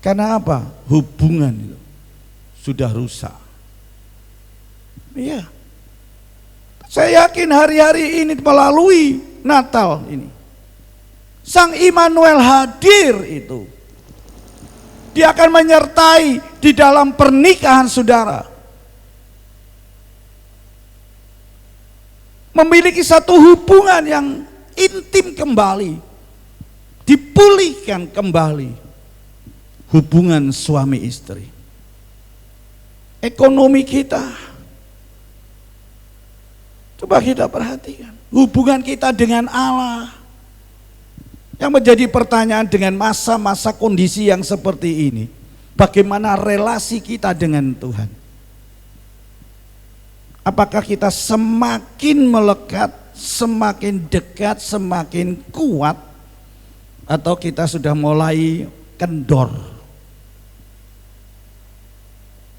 Karena apa? Hubungan itu sudah rusak. Iya. Saya yakin hari-hari ini melalui Natal ini, Sang Immanuel hadir itu. Dia akan menyertai di dalam pernikahan saudara. Memiliki satu hubungan yang intim kembali. Dipulihkan kembali hubungan suami istri. Ekonomi kita, coba kita perhatikan hubungan kita dengan Allah. Yang menjadi pertanyaan dengan masa-masa kondisi yang seperti ini, bagaimana relasi kita dengan Tuhan? Apakah kita semakin melekat, semakin dekat, semakin kuat, atau kita sudah mulai kendor?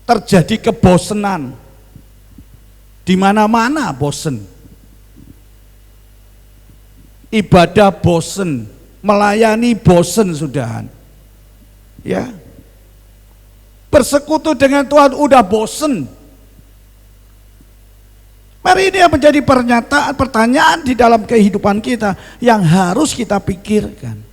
Terjadi kebosanan, di mana-mana bosen, ibadah bosen, melayani bosen sudahan, ya, bersekutu dengan Tuhan udah bosen. Mari ini yang menjadi pertanyaan di dalam kehidupan kita yang harus kita pikirkan.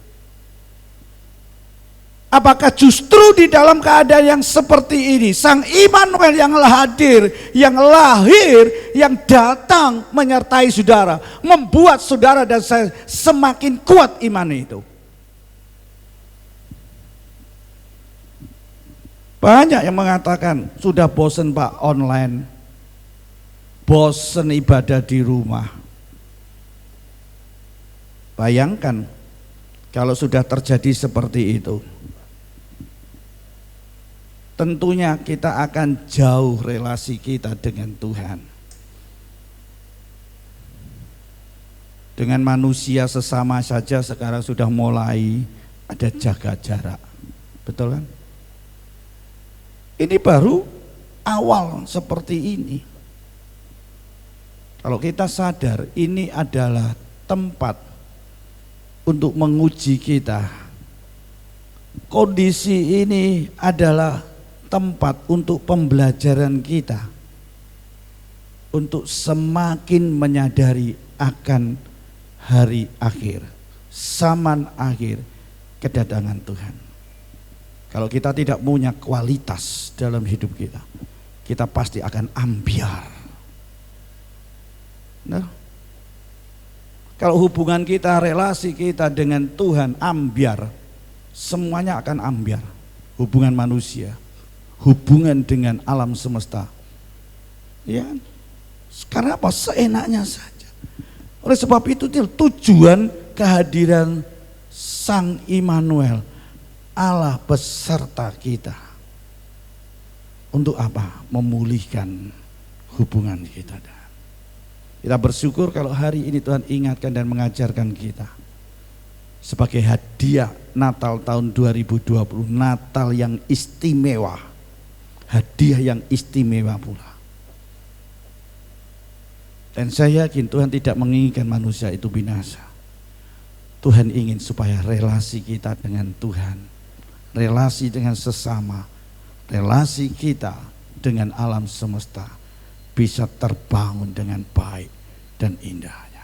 Apakah justru di dalam keadaan yang seperti ini Sang Immanuel yang hadir, yang lahir, yang datang menyertai saudara, membuat saudara dan saya semakin kuat iman itu? Banyak yang mengatakan sudah bosan Pak online, bosan ibadah di rumah. Bayangkan kalau sudah terjadi seperti itu, tentunya kita akan jauh relasi kita dengan Tuhan. Dengan manusia sesama saja sekarang sudah mulai ada jaga jarak. Betul kan? Ini baru awal seperti ini. Kalau kita sadar ini adalah tempat untuk menguji kita. Kondisi ini adalah tempat untuk pembelajaran kita, untuk semakin menyadari akan hari akhir, zaman akhir, kedatangan Tuhan. Kalau kita tidak punya kualitas dalam hidup kita, kita pasti akan ambiar. Nah, kalau hubungan kita, relasi kita dengan Tuhan ambiar, semuanya akan ambiar. Hubungan manusia, hubungan dengan alam semesta, ya, karena apa? Seenaknya saja. Oleh sebab itu tujuan kehadiran Sang Immanuel, Allah beserta kita, untuk apa? Memulihkan hubungan kita. Kita bersyukur kalau hari ini Tuhan ingatkan dan mengajarkan kita sebagai hadiah Natal tahun 2020, Natal yang istimewa, hadiah yang istimewa pula. Dan saya yakin Tuhan tidak menginginkan manusia itu binasa. Tuhan ingin supaya relasi kita dengan Tuhan, relasi dengan sesama, relasi kita dengan alam semesta bisa terbangun dengan baik dan indahnya.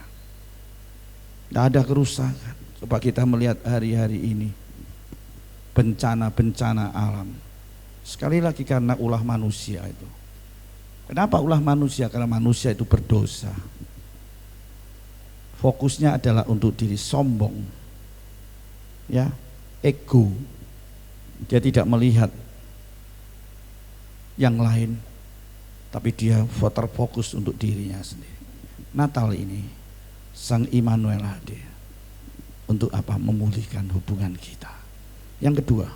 Tidak ada kerusakan. Coba kita melihat hari-hari ini bencana-bencana alam. Sekali lagi karena ulah manusia itu. Kenapa ulah manusia? Karena manusia itu berdosa. Fokusnya adalah untuk diri, sombong, ya, ego. Dia tidak melihat yang lain, tapi dia terfokus untuk dirinya sendiri. Natal ini Sang Immanuel hadir untuk apa? Memulihkan hubungan kita. Yang kedua,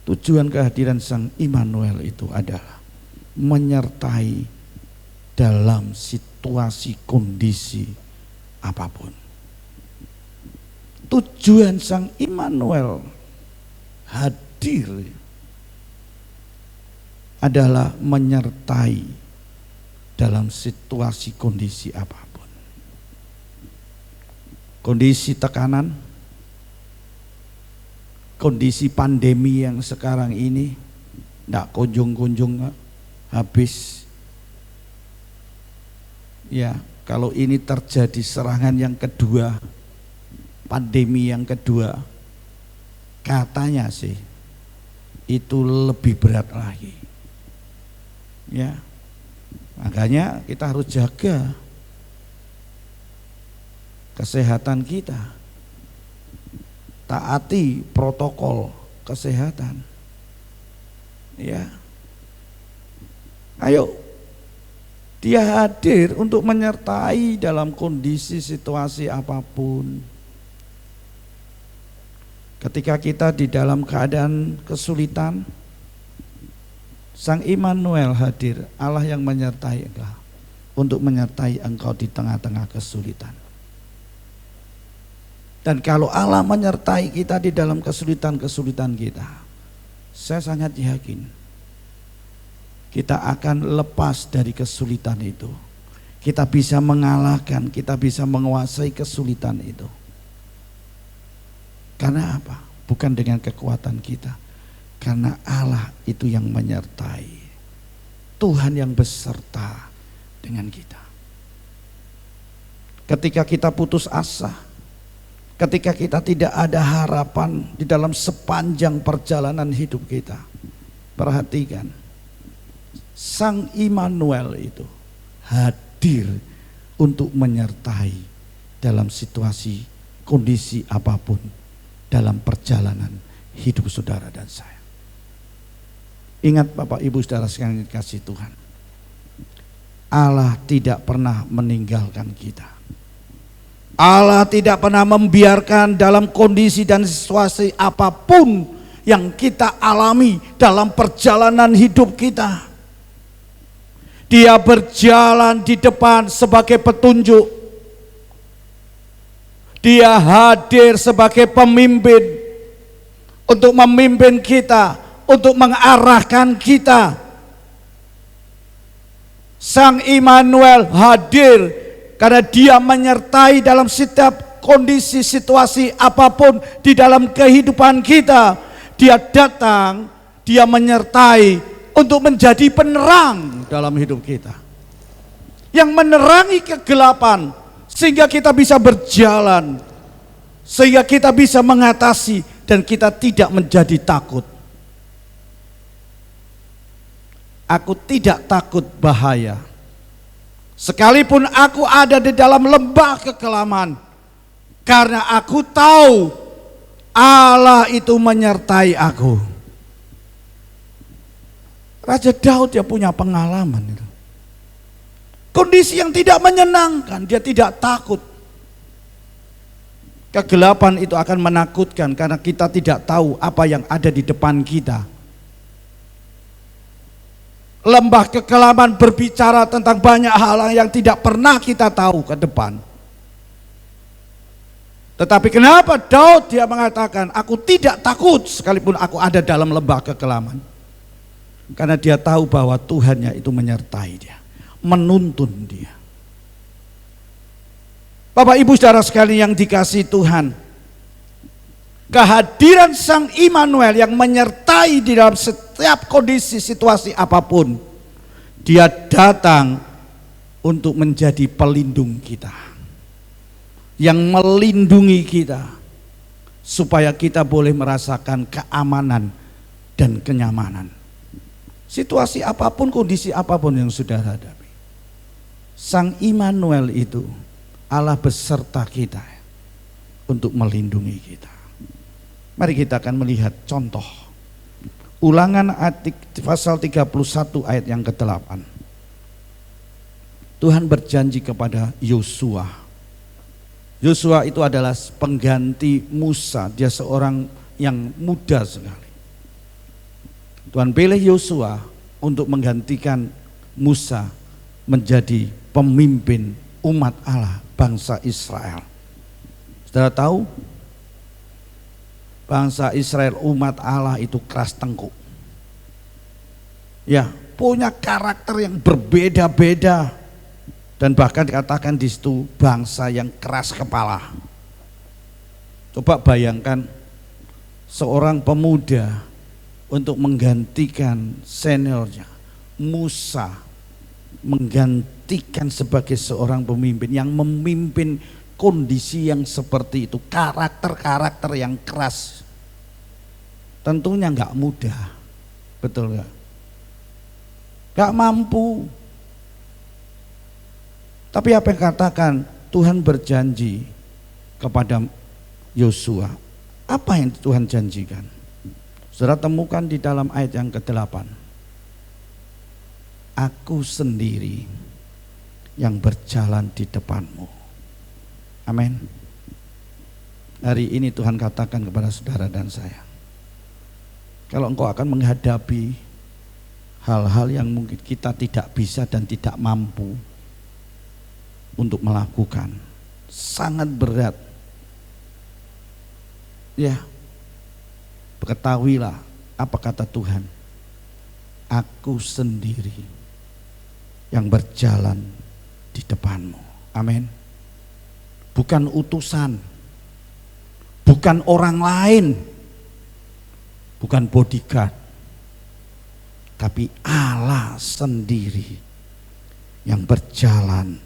tujuan kehadiran Sang Immanuel itu adalah menyertai dalam situasi kondisi apapun. Tujuan Sang Immanuel hadir adalah menyertai dalam situasi kondisi apapun. Kondisi tekanan, kondisi pandemi yang sekarang ini tidak kunjung-kunjung habis, Ya, kalau ini terjadi serangan yang kedua, pandemi yang kedua, katanya sih itu lebih berat lagi. Ya, makanya kita harus jaga kesehatan kita, taati protokol kesehatan. Ya, ayo, dia hadir untuk menyertai dalam kondisi situasi apapun. Ketika kita di dalam keadaan kesulitan, Sang Immanuel hadir, Allah yang menyertai engkau, untuk menyertai engkau di tengah-tengah kesulitan. Dan kalau Allah menyertai kita di dalam kesulitan-kesulitan kita, saya sangat yakin kita akan lepas dari kesulitan itu. Kita bisa mengalahkan, kita bisa menguasai kesulitan itu. Karena apa? Bukan dengan kekuatan kita, karena Allah itu yang menyertai. Tuhan yang beserta dengan kita. Ketika kita putus asa, ketika kita tidak ada harapan di dalam sepanjang perjalanan hidup kita, perhatikan, Sang Immanuel itu hadir untuk menyertai dalam situasi, kondisi apapun dalam perjalanan hidup saudara dan saya. Ingat Bapak Ibu saudara sekalian dikasihi Tuhan, Allah tidak pernah meninggalkan kita. Allah tidak pernah membiarkan dalam kondisi dan situasi apapun yang kita alami dalam perjalanan hidup kita. Dia berjalan di depan sebagai petunjuk. Dia hadir sebagai pemimpin untuk memimpin kita, untuk mengarahkan kita. Sang Immanuel hadir karena dia menyertai dalam setiap kondisi situasi apapun di dalam kehidupan kita. Dia datang, dia menyertai untuk menjadi penerang dalam hidup kita, yang menerangi kegelapan sehingga kita bisa berjalan, sehingga kita bisa mengatasi dan kita tidak menjadi takut. Aku tidak takut bahaya, sekalipun aku ada di dalam lembah kekelaman, karena aku tahu Allah itu menyertai aku. Raja Daud dia punya pengalaman itu. Kondisi yang tidak menyenangkan, dia tidak takut. Kegelapan itu akan menakutkan karena kita tidak tahu apa yang ada di depan kita. Lembah kekelaman berbicara tentang banyak hal yang tidak pernah kita tahu ke depan. Tetapi kenapa Daud dia mengatakan, aku tidak takut sekalipun aku ada dalam lembah kekelaman. Karena dia tahu bahwa Tuhannya itu menyertai dia, menuntun dia. Bapak Ibu saudara sekalian yang dikasihi Tuhan, kehadiran Sang Immanuel yang menyertai di dalam setiap kondisi situasi apapun, dia datang untuk menjadi pelindung kita, yang melindungi kita supaya kita boleh merasakan keamanan dan kenyamanan. Situasi apapun, kondisi apapun yang sudah hadapi, Sang Immanuel itu Allah beserta kita untuk melindungi kita. Mari kita akan melihat contoh Ulangan pasal 31 ayat yang ke-8. Tuhan berjanji kepada Yosua. Yosua itu adalah pengganti Musa, dia seorang yang muda sekali. Tuhan pilih Yosua untuk menggantikan Musa menjadi pemimpin umat Allah, bangsa Israel. Saudara tahu, bangsa Israel umat Allah itu keras tengkuk. Ya, punya karakter yang berbeda-beda. Dan bahkan dikatakan di situ bangsa yang keras kepala. Coba bayangkan seorang pemuda untuk menggantikan seniornya Musa menggantikan sebagai seorang pemimpin yang memimpin kondisi yang seperti itu, karakter-karakter yang keras. Tentunya nggak mudah, betul nggak? Nggak mampu. Tapi apa yang katakan Tuhan berjanji kepada Yosua? Apa yang Tuhan janjikan? Saudara temukan di dalam ayat yang ke-8. Aku sendiri yang berjalan di depanmu. Amin. Hari ini Tuhan katakan kepada saudara dan saya, kalau engkau akan menghadapi hal-hal yang mungkin kita tidak bisa dan tidak mampu untuk melakukan, sangat berat, ya, ketahuilah apa kata Tuhan, aku sendiri yang berjalan di depanmu. Amin. Bukan utusan, bukan orang lain, bukan bodyguard, tapi Allah sendiri yang berjalan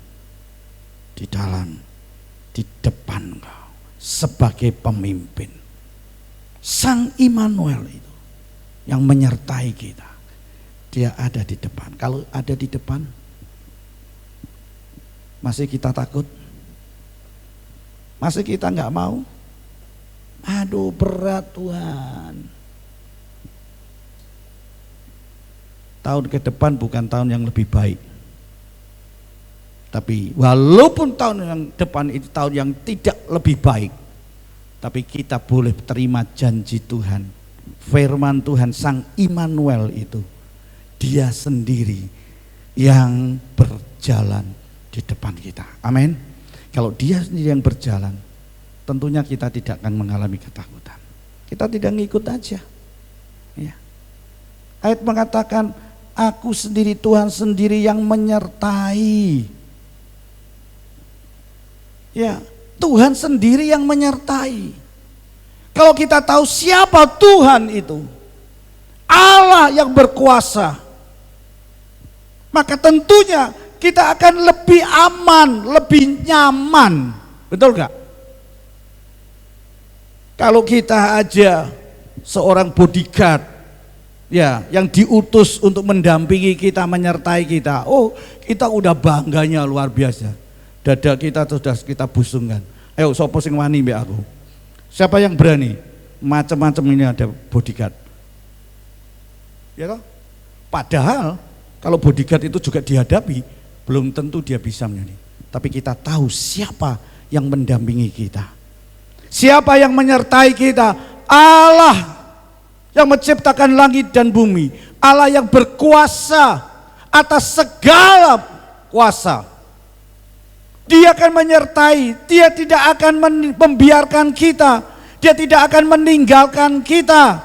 di depan kau sebagai pemimpin. Sang Immanuel itu yang menyertai kita, dia ada di depan. Kalau ada di depan, masih kita takut, masih kita nggak mau. Aduh berat Tuhan. Tahun ke depan bukan tahun yang lebih baik, tapi walaupun tahun yang depan itu tahun yang tidak lebih baik, tapi kita boleh terima janji Tuhan, firman Tuhan, Sang Immanuel itu, dia sendiri yang berjalan di depan kita. Amin. Kalau dia sendiri yang berjalan, tentunya kita tidak akan mengalami ketakutan. Kita tidak ngikut aja. Ya. Ayat mengatakan, aku sendiri, Tuhan sendiri yang menyertai. Ya, Tuhan sendiri yang menyertai. Kalau kita tahu siapa Tuhan itu, Allah yang berkuasa, maka tentunya kita akan lebih aman, lebih nyaman. Betul gak? Kalau kita aja seorang bodyguard, ya, yang diutus untuk mendampingi kita, menyertai kita, oh kita udah bangganya luar biasa. Dada kita sudah kita busungkan. Ayo sopo sing wani mbek aku. Siapa yang berani? Macam-macam ini ada bodyguard. Ya toh? Padahal kalau bodyguard itu juga dihadapi, belum tentu dia bisa menjadi. Tapi kita tahu siapa yang mendampingi kita. Siapa yang menyertai kita? Allah yang menciptakan langit dan bumi. Allah yang berkuasa atas segala kuasa. Dia akan menyertai, dia tidak akan membiarkan kita, dia tidak akan meninggalkan kita.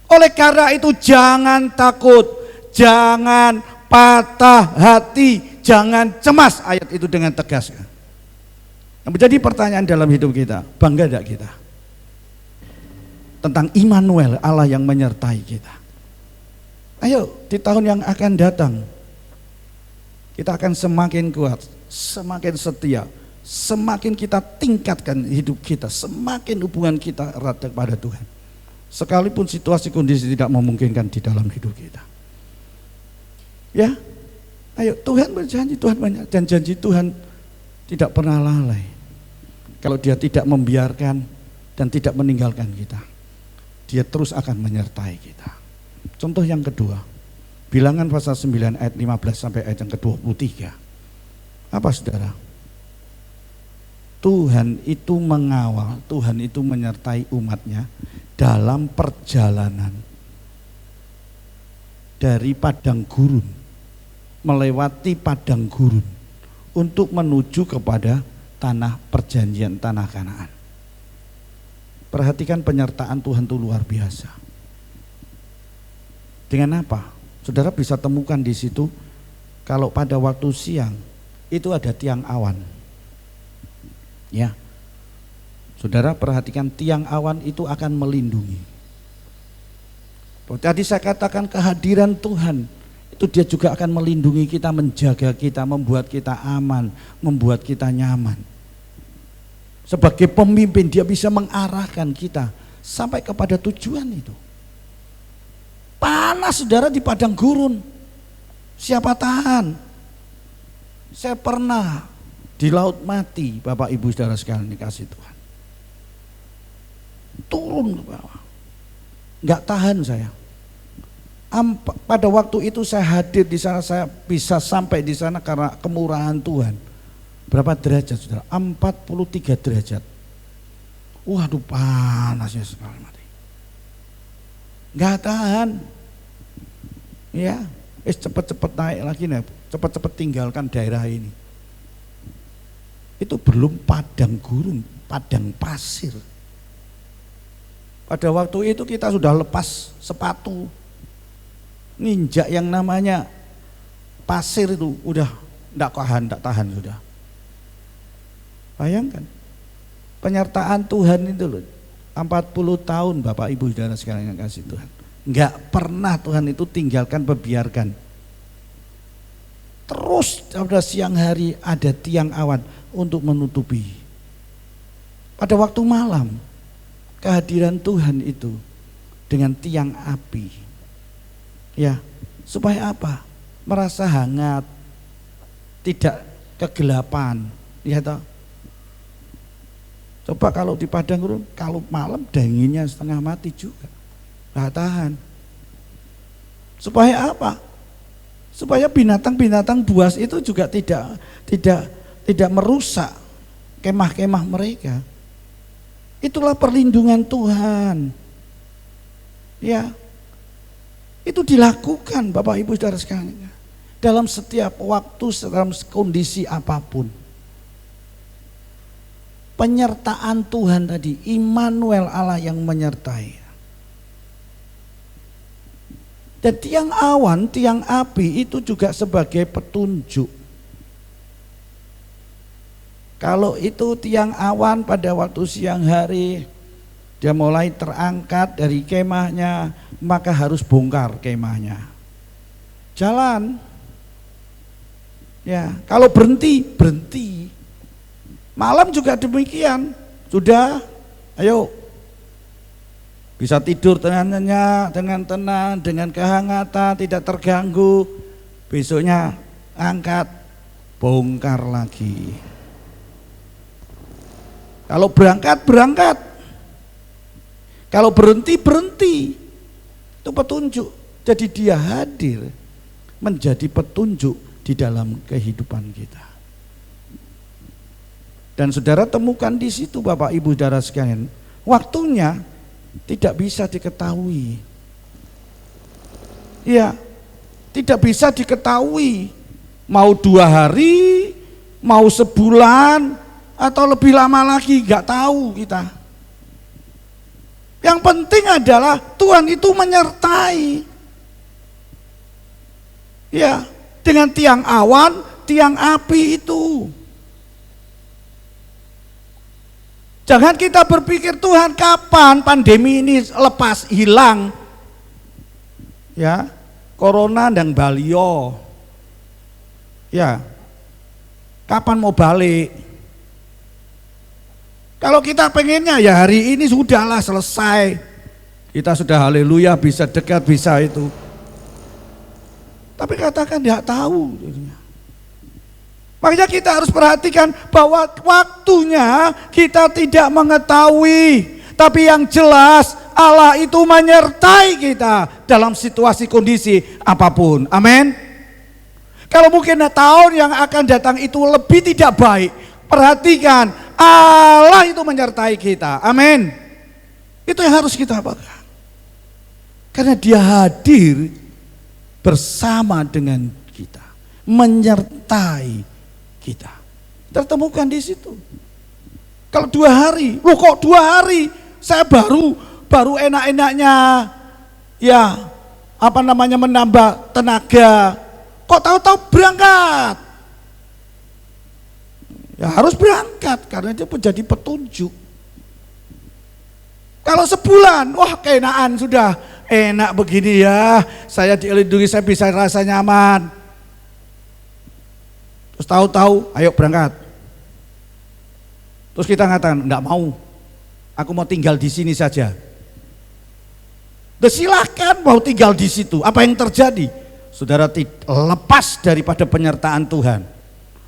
Oleh karena itu jangan takut, jangan patah hati, jangan cemas. Ayat itu dengan tegas. Yang menjadi pertanyaan dalam hidup kita, bangga tidak kita tentang Immanuel, Allah yang menyertai kita? Ayo di tahun yang akan datang kita akan semakin kuat, semakin setia, semakin kita tingkatkan hidup kita, semakin hubungan kita erat kepada Tuhan. Sekalipun situasi kondisi tidak memungkinkan di dalam hidup kita. Ya, ayo Tuhan berjanji, Tuhan banyak, dan janji Tuhan tidak pernah lalai. Kalau dia tidak membiarkan dan tidak meninggalkan kita, dia terus akan menyertai kita. Contoh yang kedua, Bilangan pasal 9 ayat 15 sampai ayat yang ke-23. Apa saudara? Tuhan itu mengawal, Tuhan itu menyertai umatnya dalam perjalanan dari padang gurun, melewati padang gurun untuk menuju kepada tanah perjanjian, tanah Kanaan. Perhatikan penyertaan Tuhan itu luar biasa. Dengan apa? Saudara bisa temukan di situ, kalau pada waktu siang itu ada tiang awan. Ya. Saudara perhatikan, tiang awan itu akan melindungi. Tadi saya katakan kehadiran Tuhan itu dia juga akan melindungi kita, menjaga kita, membuat kita aman, membuat kita nyaman. Sebagai pemimpin dia bisa mengarahkan kita sampai kepada tujuan itu. Panas saudara di padang gurun, siapa tahan? Saya pernah di laut mati, Bapak Ibu saudara sekalian dikasih Tuhan. Turun ke bawah, nggak tahan saya. Pada waktu itu saya hadir di sana, saya bisa sampai di sana karena kemurahan Tuhan. Berapa derajat saudara? 43 derajat. Waduh, panasnya sekali mati. Nggak tahan. Ya, cepet-cepet naik lagi nih, cepet-cepet tinggalkan daerah ini. Itu belum padang gurun, padang pasir. Pada waktu itu kita sudah lepas sepatu, nginjak yang namanya pasir itu udah enggak tahan sudah. Bayangkan penyertaan Tuhan itu loh, 40 tahun Bapak Ibu saudara sekalian yang kasih Tuhan. Enggak pernah Tuhan itu tinggalkan, membiarkan. Terus pada siang hari ada tiang awan untuk menutupi. Pada waktu malam kehadiran Tuhan itu dengan tiang api. Ya, supaya apa? Merasa hangat, tidak kegelapan. Lihat toh. Coba kalau di padang gurun, kalau malam dinginnya setengah mati juga, nggak tahan. Supaya apa? Supaya binatang-binatang buas itu juga tidak merusak kemah-kemah mereka. Itulah perlindungan Tuhan. Ya, itu dilakukan Bapak Ibu saudara sekalian dalam setiap waktu, dalam kondisi apapun. Penyertaan Tuhan tadi, Immanuel, Allah yang menyertai. Dan tiang awan, tiang api itu juga sebagai petunjuk. Kalau itu tiang awan pada waktu siang hari, dia mulai terangkat dari kemahnya, maka harus bongkar kemahnya. Jalan. Ya, kalau berhenti. Malam juga demikian. Sudah, ayo. Bisa tidur dengan nyenyak, dengan tenang, dengan kehangatan, tidak terganggu. Besoknya angkat, bongkar lagi. Kalau berangkat. Kalau berhenti. Itu petunjuk. Jadi dia hadir menjadi petunjuk di dalam kehidupan kita. Dan saudara temukan di situ Bapak Ibu saudara sekalian, waktunya tidak bisa diketahui. Ya, tidak bisa diketahui. Mau 2 hari, mau sebulan, atau lebih lama lagi, nggak tahu kita. Yang penting adalah Tuhan itu menyertai. Ya, dengan tiang awan, tiang api itu. Jangan kita berpikir Tuhan kapan pandemi ini lepas hilang. Ya, corona dan balio. Ya, kapan mau balik? Kalau kita pengennya ya hari ini sudahlah selesai. Kita sudah haleluya bisa dekat bisa itu. Tapi katakan tidak tahu. Makanya kita harus perhatikan bahwa waktunya kita tidak mengetahui. Tapi yang jelas Allah itu menyertai kita dalam situasi kondisi apapun. Amin. Kalau mungkin tahun yang akan datang itu lebih tidak baik, perhatikan Allah itu menyertai kita. Amin. Itu yang harus kita pegang. Karena dia hadir bersama dengan kita, menyertai kita. Tertemukan di situ. Kalau 2 hari, loh kok 2 hari? Saya baru enak-enaknya ya menambah tenaga. Kok tahu-tahu berangkat? Ya harus berangkat karena itu menjadi petunjuk. Kalau sebulan, wah keenaan sudah, enak begini ya, saya dilindungi, saya bisa rasa nyaman. Terus tahu-tahu, ayo berangkat. Terus kita ngatakan, enggak mau, aku mau tinggal di sini saja. Silakan mau tinggal di situ. Apa yang terjadi? Saudara lepas daripada penyertaan Tuhan,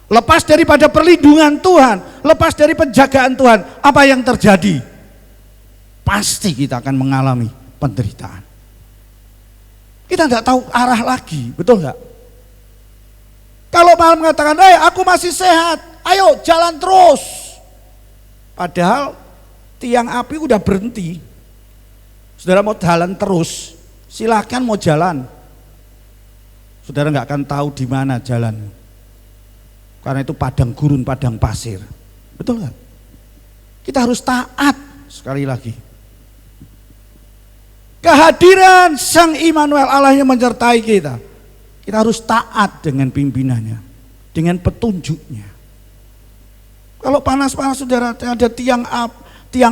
lepas daripada perlindungan Tuhan, lepas dari penjagaan Tuhan. Apa yang terjadi? Pasti kita akan mengalami penderitaan. Kita tidak tahu arah lagi, betul nggak? Kalau malah mengatakan, aku masih sehat, ayo jalan terus. Padahal tiang api udah berhenti. Saudara mau jalan terus, silahkan mau jalan. Saudara nggak akan tahu di mana jalan, karena itu padang gurun, padang pasir, betul kan? Kita harus taat. Sekali lagi, kehadiran Sang Immanuel, Allah yang menyertai kita, kita harus taat dengan pimpinannya, dengan petunjuknya. Kalau panas-panas saudara ada tiang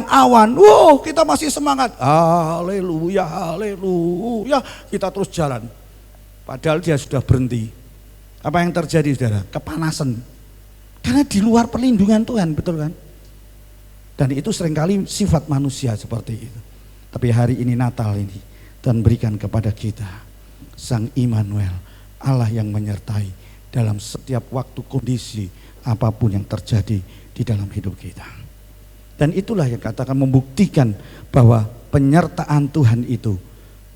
awan, kita masih semangat, haleluya, haleluya, kita terus jalan. Padahal dia sudah berhenti. Apa yang terjadi saudara? Kepanasan. Karena di luar perlindungan Tuhan, betul kan? Dan itu seringkali sifat manusia seperti itu. Tapi hari ini Natal ini, Tuhan berikan kepada kita Sang Immanuel, Allah yang menyertai dalam setiap waktu, kondisi apapun yang terjadi di dalam hidup kita. Dan itulah yang katakan membuktikan bahwa penyertaan Tuhan itu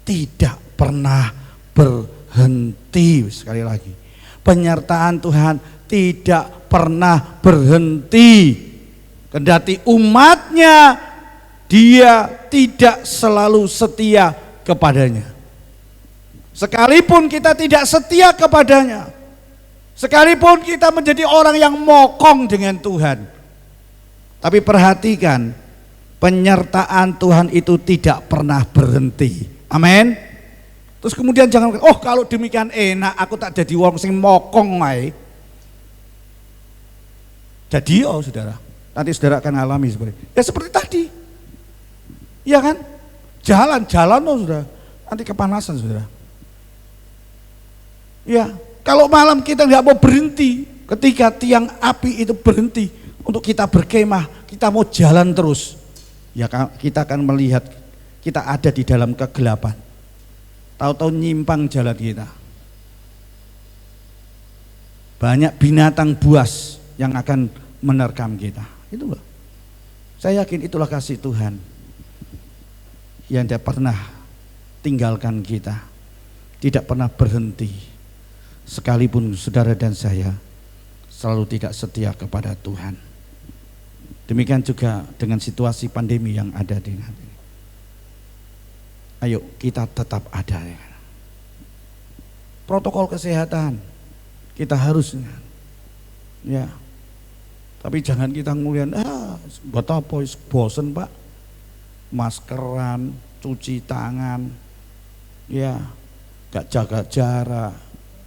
tidak pernah berhenti. Sekali lagi, penyertaan Tuhan tidak pernah berhenti. Kendati umatnya, dia tidak selalu setia kepadanya. Sekalipun kita tidak setia kepadanya, sekalipun kita menjadi orang yang mokong dengan Tuhan, tapi perhatikan, penyertaan Tuhan itu tidak pernah berhenti. Amin. Terus kemudian jangan, kalau demikian enak, aku tak jadi wong sing mokong wae. Jadi saudara, nanti saudara akan alami seperti tadi. Iya kan? Jalan saudara, nanti kepanasan saudara. Ya, kalau malam kita nggak mau berhenti, ketika tiang api itu berhenti untuk kita berkemah, kita mau jalan terus, ya kita akan melihat kita ada di dalam kegelapan. Tahu-tahu nyimpang jalan kita. Banyak binatang buas yang akan menerkam kita. Itu loh. Saya yakin itulah kasih Tuhan yang tidak pernah tinggalkan kita, tidak pernah berhenti. Sekalipun saudara dan saya selalu tidak setia kepada Tuhan. Demikian juga dengan situasi pandemi yang ada di hari. Ayo kita tetap ada. Protokol kesehatan kita harus, ya. Tapi jangan kita ngulian, buat apa, bosen Pak, maskeran, cuci tangan, ya, gak jaga jarak,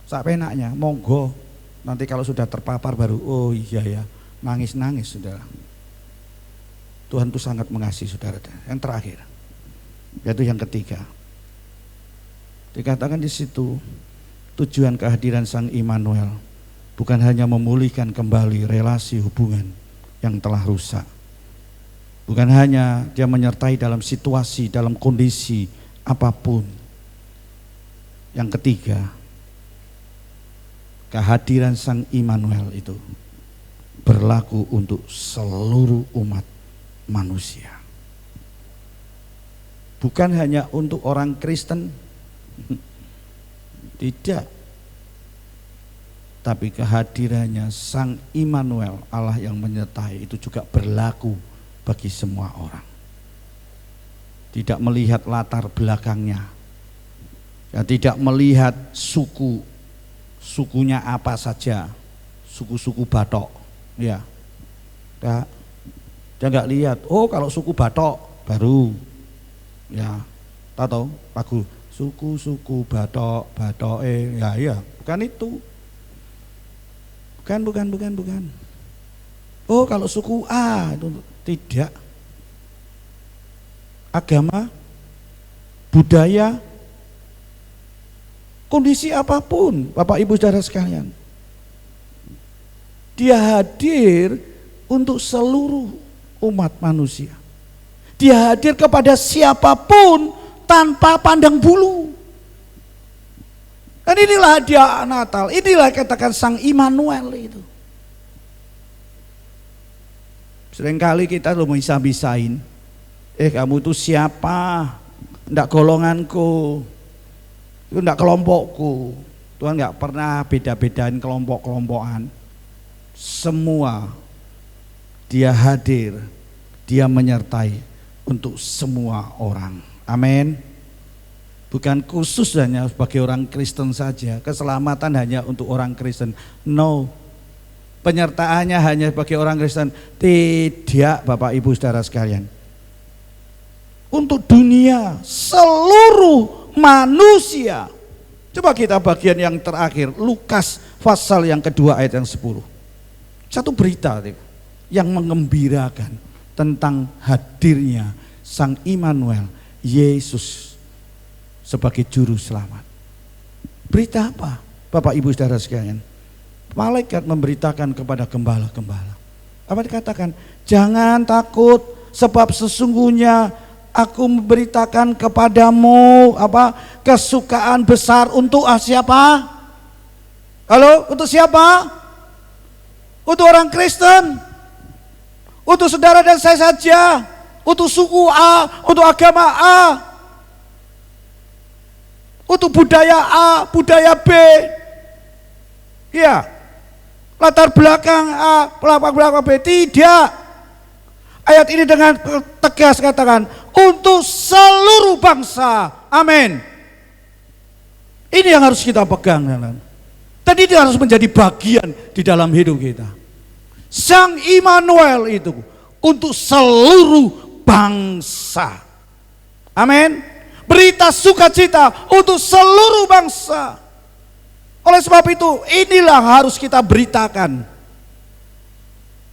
sampai enaknya, monggo. Nanti kalau sudah terpapar baru, oh iya ya, nangis-nangis saudara. Tuhan itu sangat mengasihi saudara. Yang terakhir, yaitu yang ketiga, dikatakan di situ tujuan kehadiran Sang Immanuel bukan hanya memulihkan kembali relasi hubungan yang telah rusak, bukan hanya dia menyertai dalam situasi, dalam kondisi apapun. Yang ketiga, kehadiran Sang Immanuel itu berlaku untuk seluruh umat manusia. Bukan hanya untuk orang Kristen, tidak. Tapi kehadirannya Sang Immanuel, Allah yang menyertai, itu juga berlaku bagi semua orang. Tidak melihat latar belakangnya, ya, tidak melihat sukunya apa saja, suku-suku Batok, ya. Dia nggak lihat, kalau suku Batok baru, ya, tahu lagu suku-suku Batok, ya, bukan itu, bukan. Kalau suku A itu tidak. Agama budaya, kondisi apapun, Bapak Ibu Saudara sekalian. Dia hadir untuk seluruh umat manusia. Dia hadir kepada siapapun tanpa pandang bulu. Dan inilah hadiah Natal, inilah katakan Sang Immanuel itu. Seringkali kita lo bisa-bisain, kamu itu siapa? Enggak golonganku, itu enggak kelompokku. Tuhan enggak pernah beda-bedain kelompok-kelompokan. Semua Dia hadir, Dia menyertai untuk semua orang. Amin. Bukan khusus hanya bagi orang Kristen saja, keselamatan hanya untuk orang Kristen. No, penyertaannya hanya bagi orang Kristen. Tidak, Bapak Ibu Saudara sekalian. Untuk dunia, seluruh manusia. Coba kita bagian yang terakhir, Lukas pasal yang kedua ayat yang 10. Satu berita yang mengembirakan tentang hadirnya Sang Immanuel, Yesus sebagai juru selamat. Berita apa, Bapak Ibu Saudara sekalian? Malaikat memberitakan kepada gembala-gembala. Apa dikatakan? Jangan takut, sebab sesungguhnya aku memberitakan kepadamu kesukaan besar untuk siapa? Halo, untuk siapa? Untuk orang Kristen, untuk saudara dan saya saja, untuk suku A, untuk agama A, untuk budaya A, budaya B, ya, latar belakang A, latar belakang B. Tidak. Ayat ini dengan tegas katakan untuk seluruh bangsa. Amin. Ini yang harus kita pegang, dan ini harus menjadi bagian di dalam hidup kita. Sang Immanuel itu untuk seluruh bangsa. Amin. Berita sukacita untuk seluruh bangsa. Oleh sebab itu, inilah harus kita beritakan.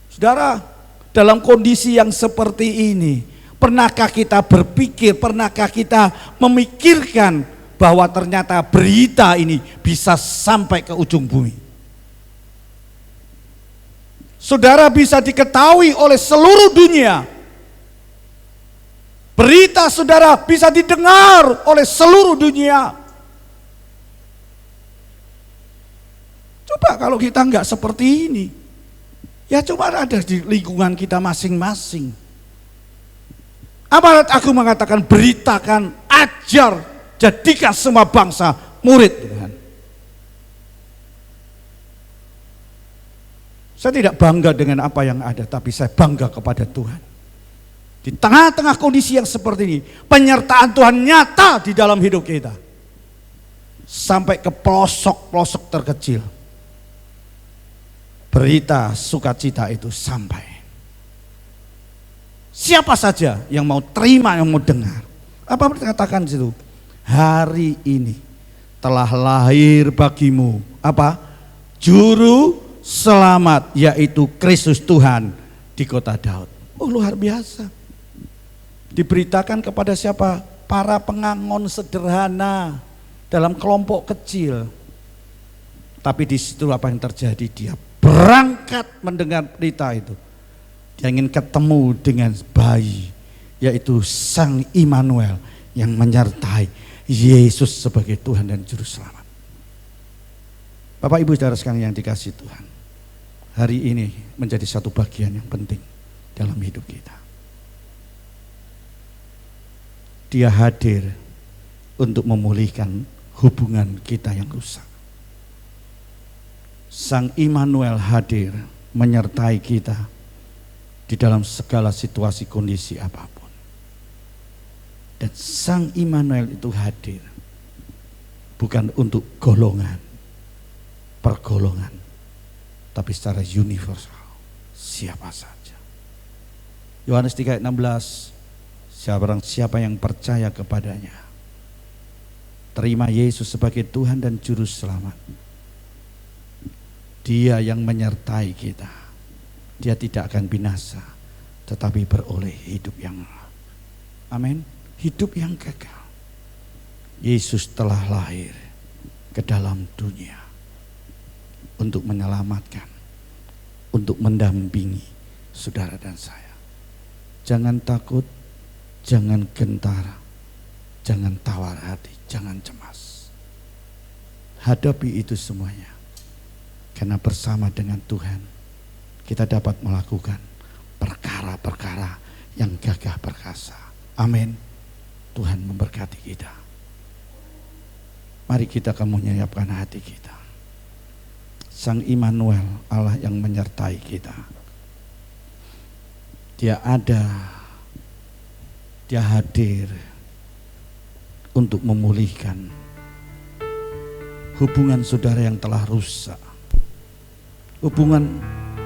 Saudara, dalam kondisi yang seperti ini, pernahkah kita berpikir, pernahkah kita memikirkan bahwa ternyata berita ini bisa sampai ke ujung bumi? Saudara, bisa diketahui oleh seluruh dunia. Berita saudara bisa didengar oleh seluruh dunia. Coba kalau kita enggak seperti ini, ya coba ada di lingkungan kita masing-masing. Amanat aku mengatakan beritakan, ajar, jadikan semua bangsa murid Tuhan. Saya tidak bangga dengan apa yang ada, tapi saya bangga kepada Tuhan. Di tengah-tengah kondisi yang seperti ini, penyertaan Tuhan nyata di dalam hidup kita. Sampai ke pelosok-pelosok terkecil. Berita sukacita itu sampai. Siapa saja yang mau terima, yang mau dengar. Apa dikatakan di situ? Hari ini telah lahir bagimu juru selamat, yaitu Kristus Tuhan di kota Daud. Oh, luar biasa. Diberitakan kepada siapa? Para pengangon sederhana dalam kelompok kecil. Tapi di situ apa yang terjadi? Dia berangkat mendengar berita itu. Dia ingin ketemu dengan bayi, yaitu Sang Immanuel yang menyertai Yesus sebagai Tuhan dan Juru Selamat. Bapak Ibu Saudara sekalian yang dikasihi Tuhan, hari ini menjadi satu bagian yang penting dalam hidup kita. Dia hadir untuk memulihkan hubungan kita yang rusak. Sang Immanuel hadir menyertai kita di dalam segala situasi kondisi apapun. Dan Sang Immanuel itu hadir bukan untuk golongan, pergolongan, tapi secara universal, siapa saja. Yohanes 3 ayat 16, siapa yang percaya kepadanya, terima Yesus sebagai Tuhan dan Juru Selamat, Dia yang menyertai kita. Dia tidak akan binasa, tetapi beroleh hidup yang, amin, hidup yang kekal. Yesus telah lahir ke dalam dunia untuk menyelamatkan, untuk mendampingi saudara dan saya. Jangan takut, jangan gentar, jangan tawar hati, jangan cemas. Hadapi itu semuanya, karena bersama dengan Tuhan kita dapat melakukan perkara-perkara yang gagah perkasa. Amin. Tuhan memberkati kita. Mari kita akan menyiapkan hati kita. Sang Immanuel, Allah yang menyertai kita. Dia ada, Dia hadir untuk memulihkan hubungan saudara yang telah rusak. Hubungan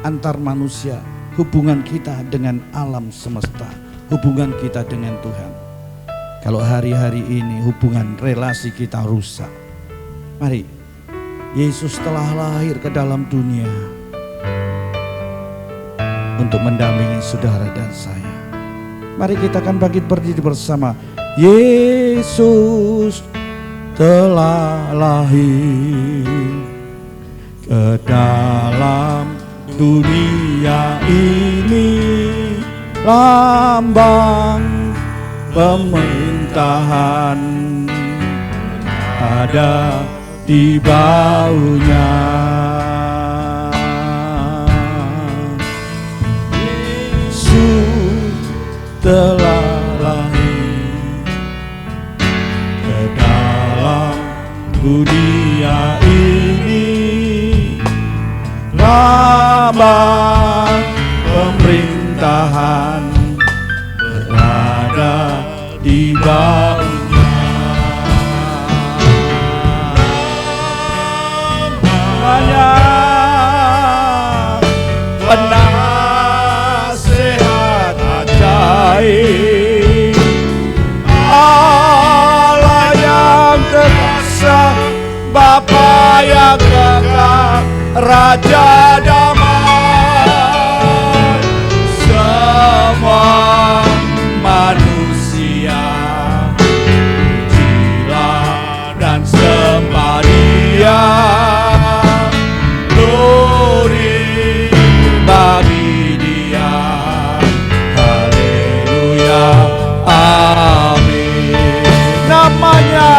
antar manusia, hubungan kita dengan alam semesta, hubungan kita dengan Tuhan. Kalau hari-hari ini hubungan relasi kita rusak, mari, Yesus telah lahir ke dalam dunia untuk mendampingi saudara dan saya. Mari kita akan bangkit berdiri bersama. Yesus telah lahir ke dalam dunia ini, lambang pemerintahan ada di baunya. Yesus telah lahir ke dalam dunia ini, lambang pemerintahan berada di baunya. Penasehat ajaib, Allah yang kuasa, Bapa yang kekal, Raja damai. Semua manusia pujilah dan sembah Dia. Bagi Dia, haleluya, amin. Namanya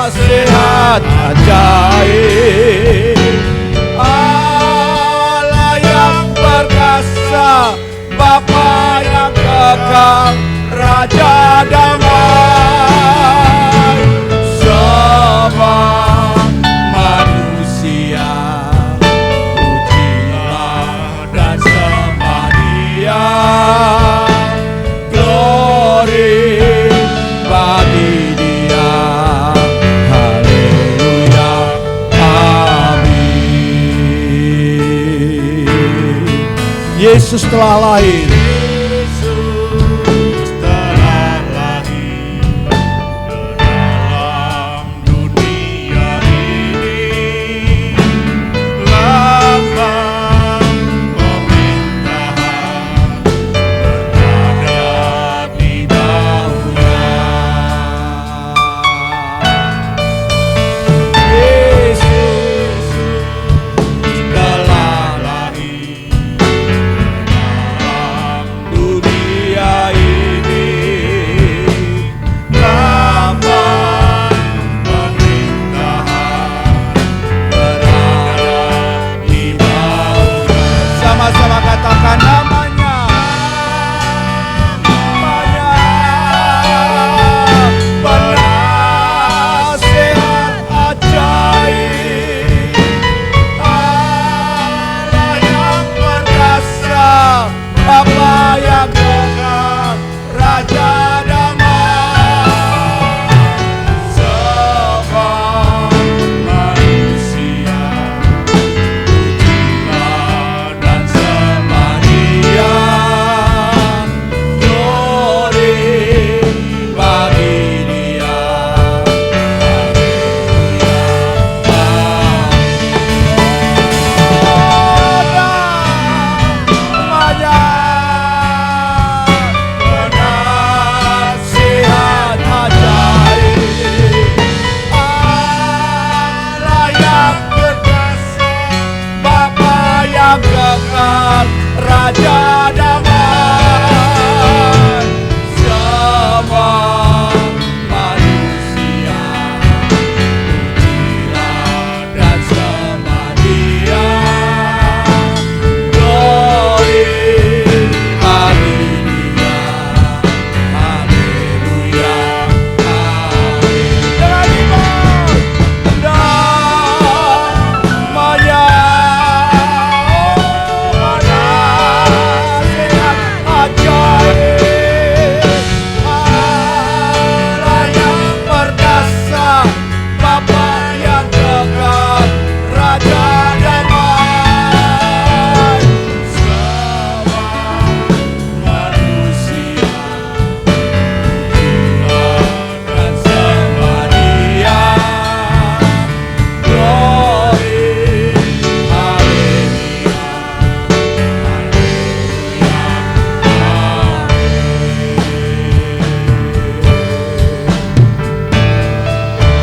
penasehat ajaib, Allah yang perkasa, Bapa yang kekal, Raja damai. Semua manusia pujilah dan sembah Dia. Glory bagi Dia, haleluya, amin. Yesus telah lahir.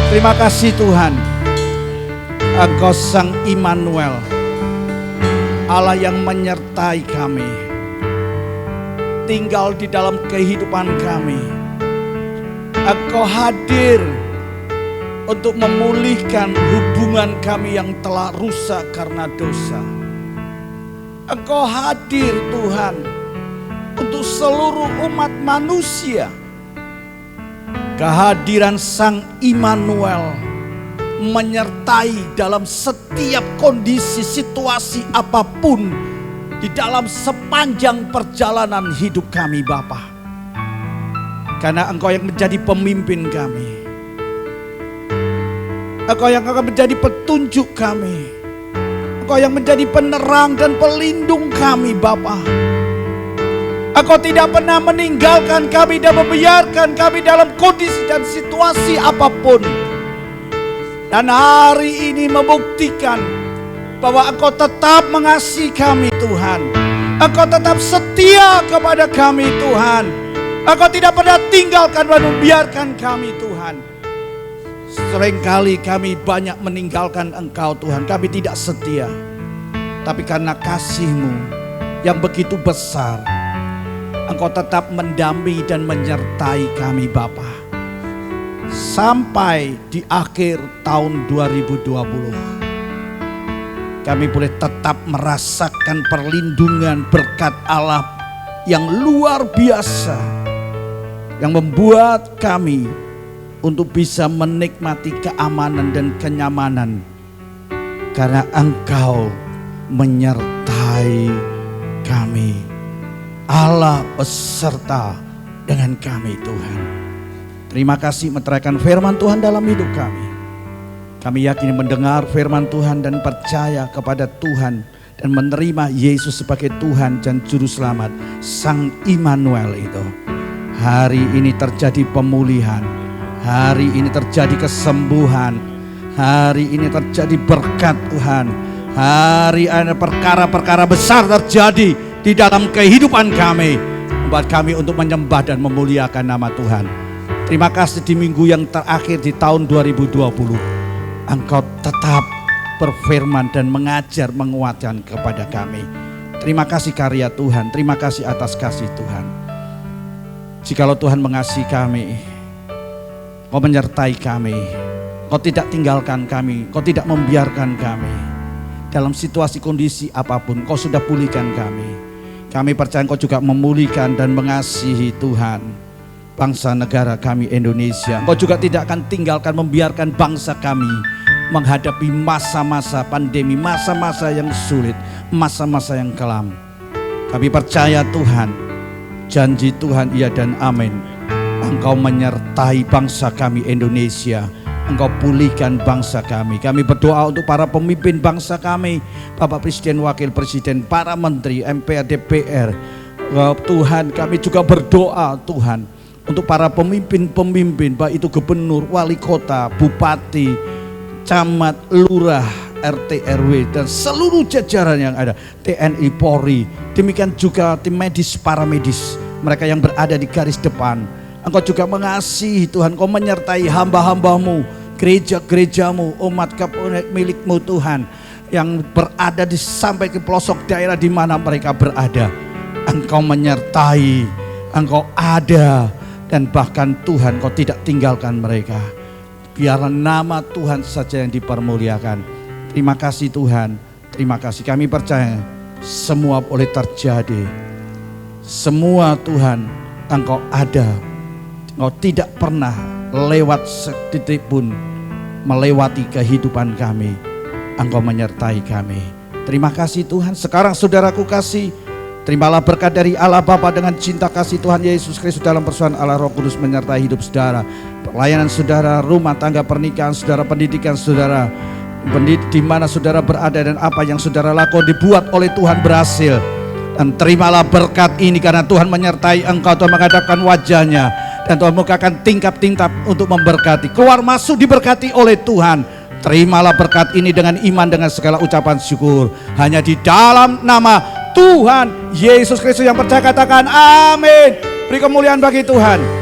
Terima kasih Tuhan, Engkau Sang Immanuel, Allah yang menyertai kami, tinggal di dalam kehidupan kami. Engkau hadir untuk memulihkan hubungan kami yang telah rusak karena dosa. Engkau hadir Tuhan untuk seluruh umat manusia. Kehadiran Sang Immanuel menyertai dalam setiap kondisi situasi apapun di dalam sepanjang perjalanan hidup kami Bapa. Karena Engkau yang menjadi pemimpin kami, Engkau yang akan menjadi petunjuk kami, Engkau yang menjadi penerang dan pelindung kami Bapa. Engkau tidak pernah meninggalkan kami dan membiarkan kami dalam kondisi dan situasi apapun. Dan hari ini membuktikan bahwa Engkau tetap mengasihi kami Tuhan. Engkau tetap setia kepada kami Tuhan. Engkau tidak pernah tinggalkan dan membiarkan kami Tuhan. Seringkali kami banyak meninggalkan Engkau Tuhan. Kami tidak setia. Tapi karena kasih-Mu yang begitu besar, Engkau tetap mendampingi dan menyertai kami Bapa. Sampai di akhir tahun 2020. Kami boleh tetap merasakan perlindungan berkat Allah yang luar biasa. Yang membuat kami untuk bisa menikmati keamanan dan kenyamanan. Karena Engkau menyertai kami. Allah beserta dengan kami Tuhan. Terima kasih meteraikan firman Tuhan dalam hidup kami. Kami yakin mendengar firman Tuhan dan percaya kepada Tuhan dan menerima Yesus sebagai Tuhan dan Juru Selamat, Sang Immanuel itu. Hari ini terjadi pemulihan, hari ini terjadi kesembuhan, hari ini terjadi berkat Tuhan. Hari ini perkara-perkara besar terjadi di dalam kehidupan kami, membuat kami untuk menyembah dan memuliakan nama Tuhan. Terima kasih di minggu yang terakhir di tahun 2020. Engkau tetap berfirman dan mengajar, menguatkan kepada kami. Terima kasih karya Tuhan, terima kasih atas kasih Tuhan. Jikalau Tuhan mengasihi kami, Kau menyertai kami, Kau tidak tinggalkan kami, Kau tidak membiarkan kami. Dalam situasi kondisi apapun, Kau sudah pulihkan kami. Kami percaya Engkau juga memulihkan dan mengasihi Tuhan bangsa negara kami Indonesia. Engkau juga tidak akan tinggalkan membiarkan bangsa kami menghadapi masa-masa pandemi, masa-masa yang sulit, masa-masa yang kelam. Kami percaya Tuhan, janji Tuhan iya dan amin. Engkau menyertai bangsa kami Indonesia. Engkau pulihkan bangsa kami. Kami berdoa untuk para pemimpin bangsa kami, Bapak Presiden, Wakil Presiden, para Menteri, MPR, DPR. Tuhan, kami juga berdoa Tuhan untuk para pemimpin-pemimpin, baik itu gubernur, wali kota, bupati, camat, lurah, RT, RW, dan seluruh jajaran yang ada, TNI, Polri. Demikian juga tim medis, para medis, mereka yang berada di garis depan. Engkau juga mengasihi Tuhan, Kau menyertai hamba-hambamu, gereja-gerejamu, umat milikmu Tuhan, yang berada di sampai ke pelosok daerah di mana mereka berada. Engkau menyertai, Engkau ada, dan bahkan Tuhan Kau tidak tinggalkan mereka. Biarlah nama Tuhan saja yang dipermuliakan. Terima kasih Tuhan, terima kasih. Kami percaya semua boleh terjadi. Semua Tuhan, Engkau ada. Engkau tidak pernah lewat setitik pun melewati kehidupan kami. Engkau menyertai kami. Terima kasih Tuhan. Sekarang saudaraku kasih, terimalah berkat dari Allah Bapa dengan cinta kasih Tuhan Yesus Kristus dalam persekutuan Allah Roh Kudus menyertai hidup saudara, pelayanan saudara, rumah tangga, pernikahan saudara, pendidikan saudara, di mana saudara berada dan apa yang saudara lakukan dibuat oleh Tuhan berhasil. Dan terimalah berkat ini karena Tuhan menyertai engkau, Tuhan menghadapkan wajahnya, dan Tuhan bukakan tingkap-tingkap untuk memberkati. Keluar masuk diberkati oleh Tuhan. Terimalah berkat ini dengan iman, dengan segala ucapan syukur. Hanya di dalam nama Tuhan Yesus Kristus yang percaya katakan amin. Beri kemuliaan bagi Tuhan.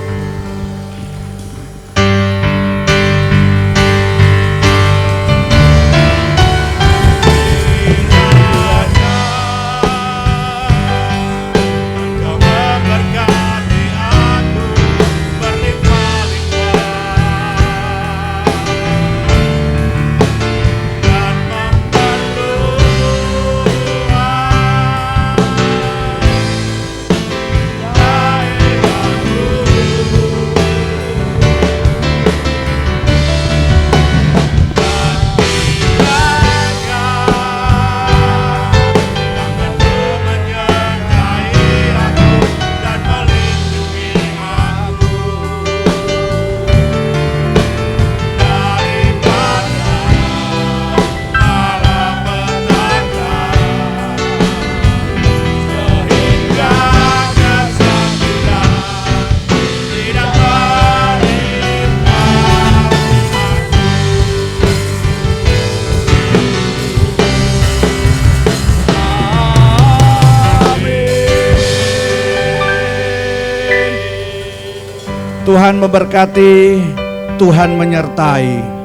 Tuhan memberkati, Tuhan menyertai.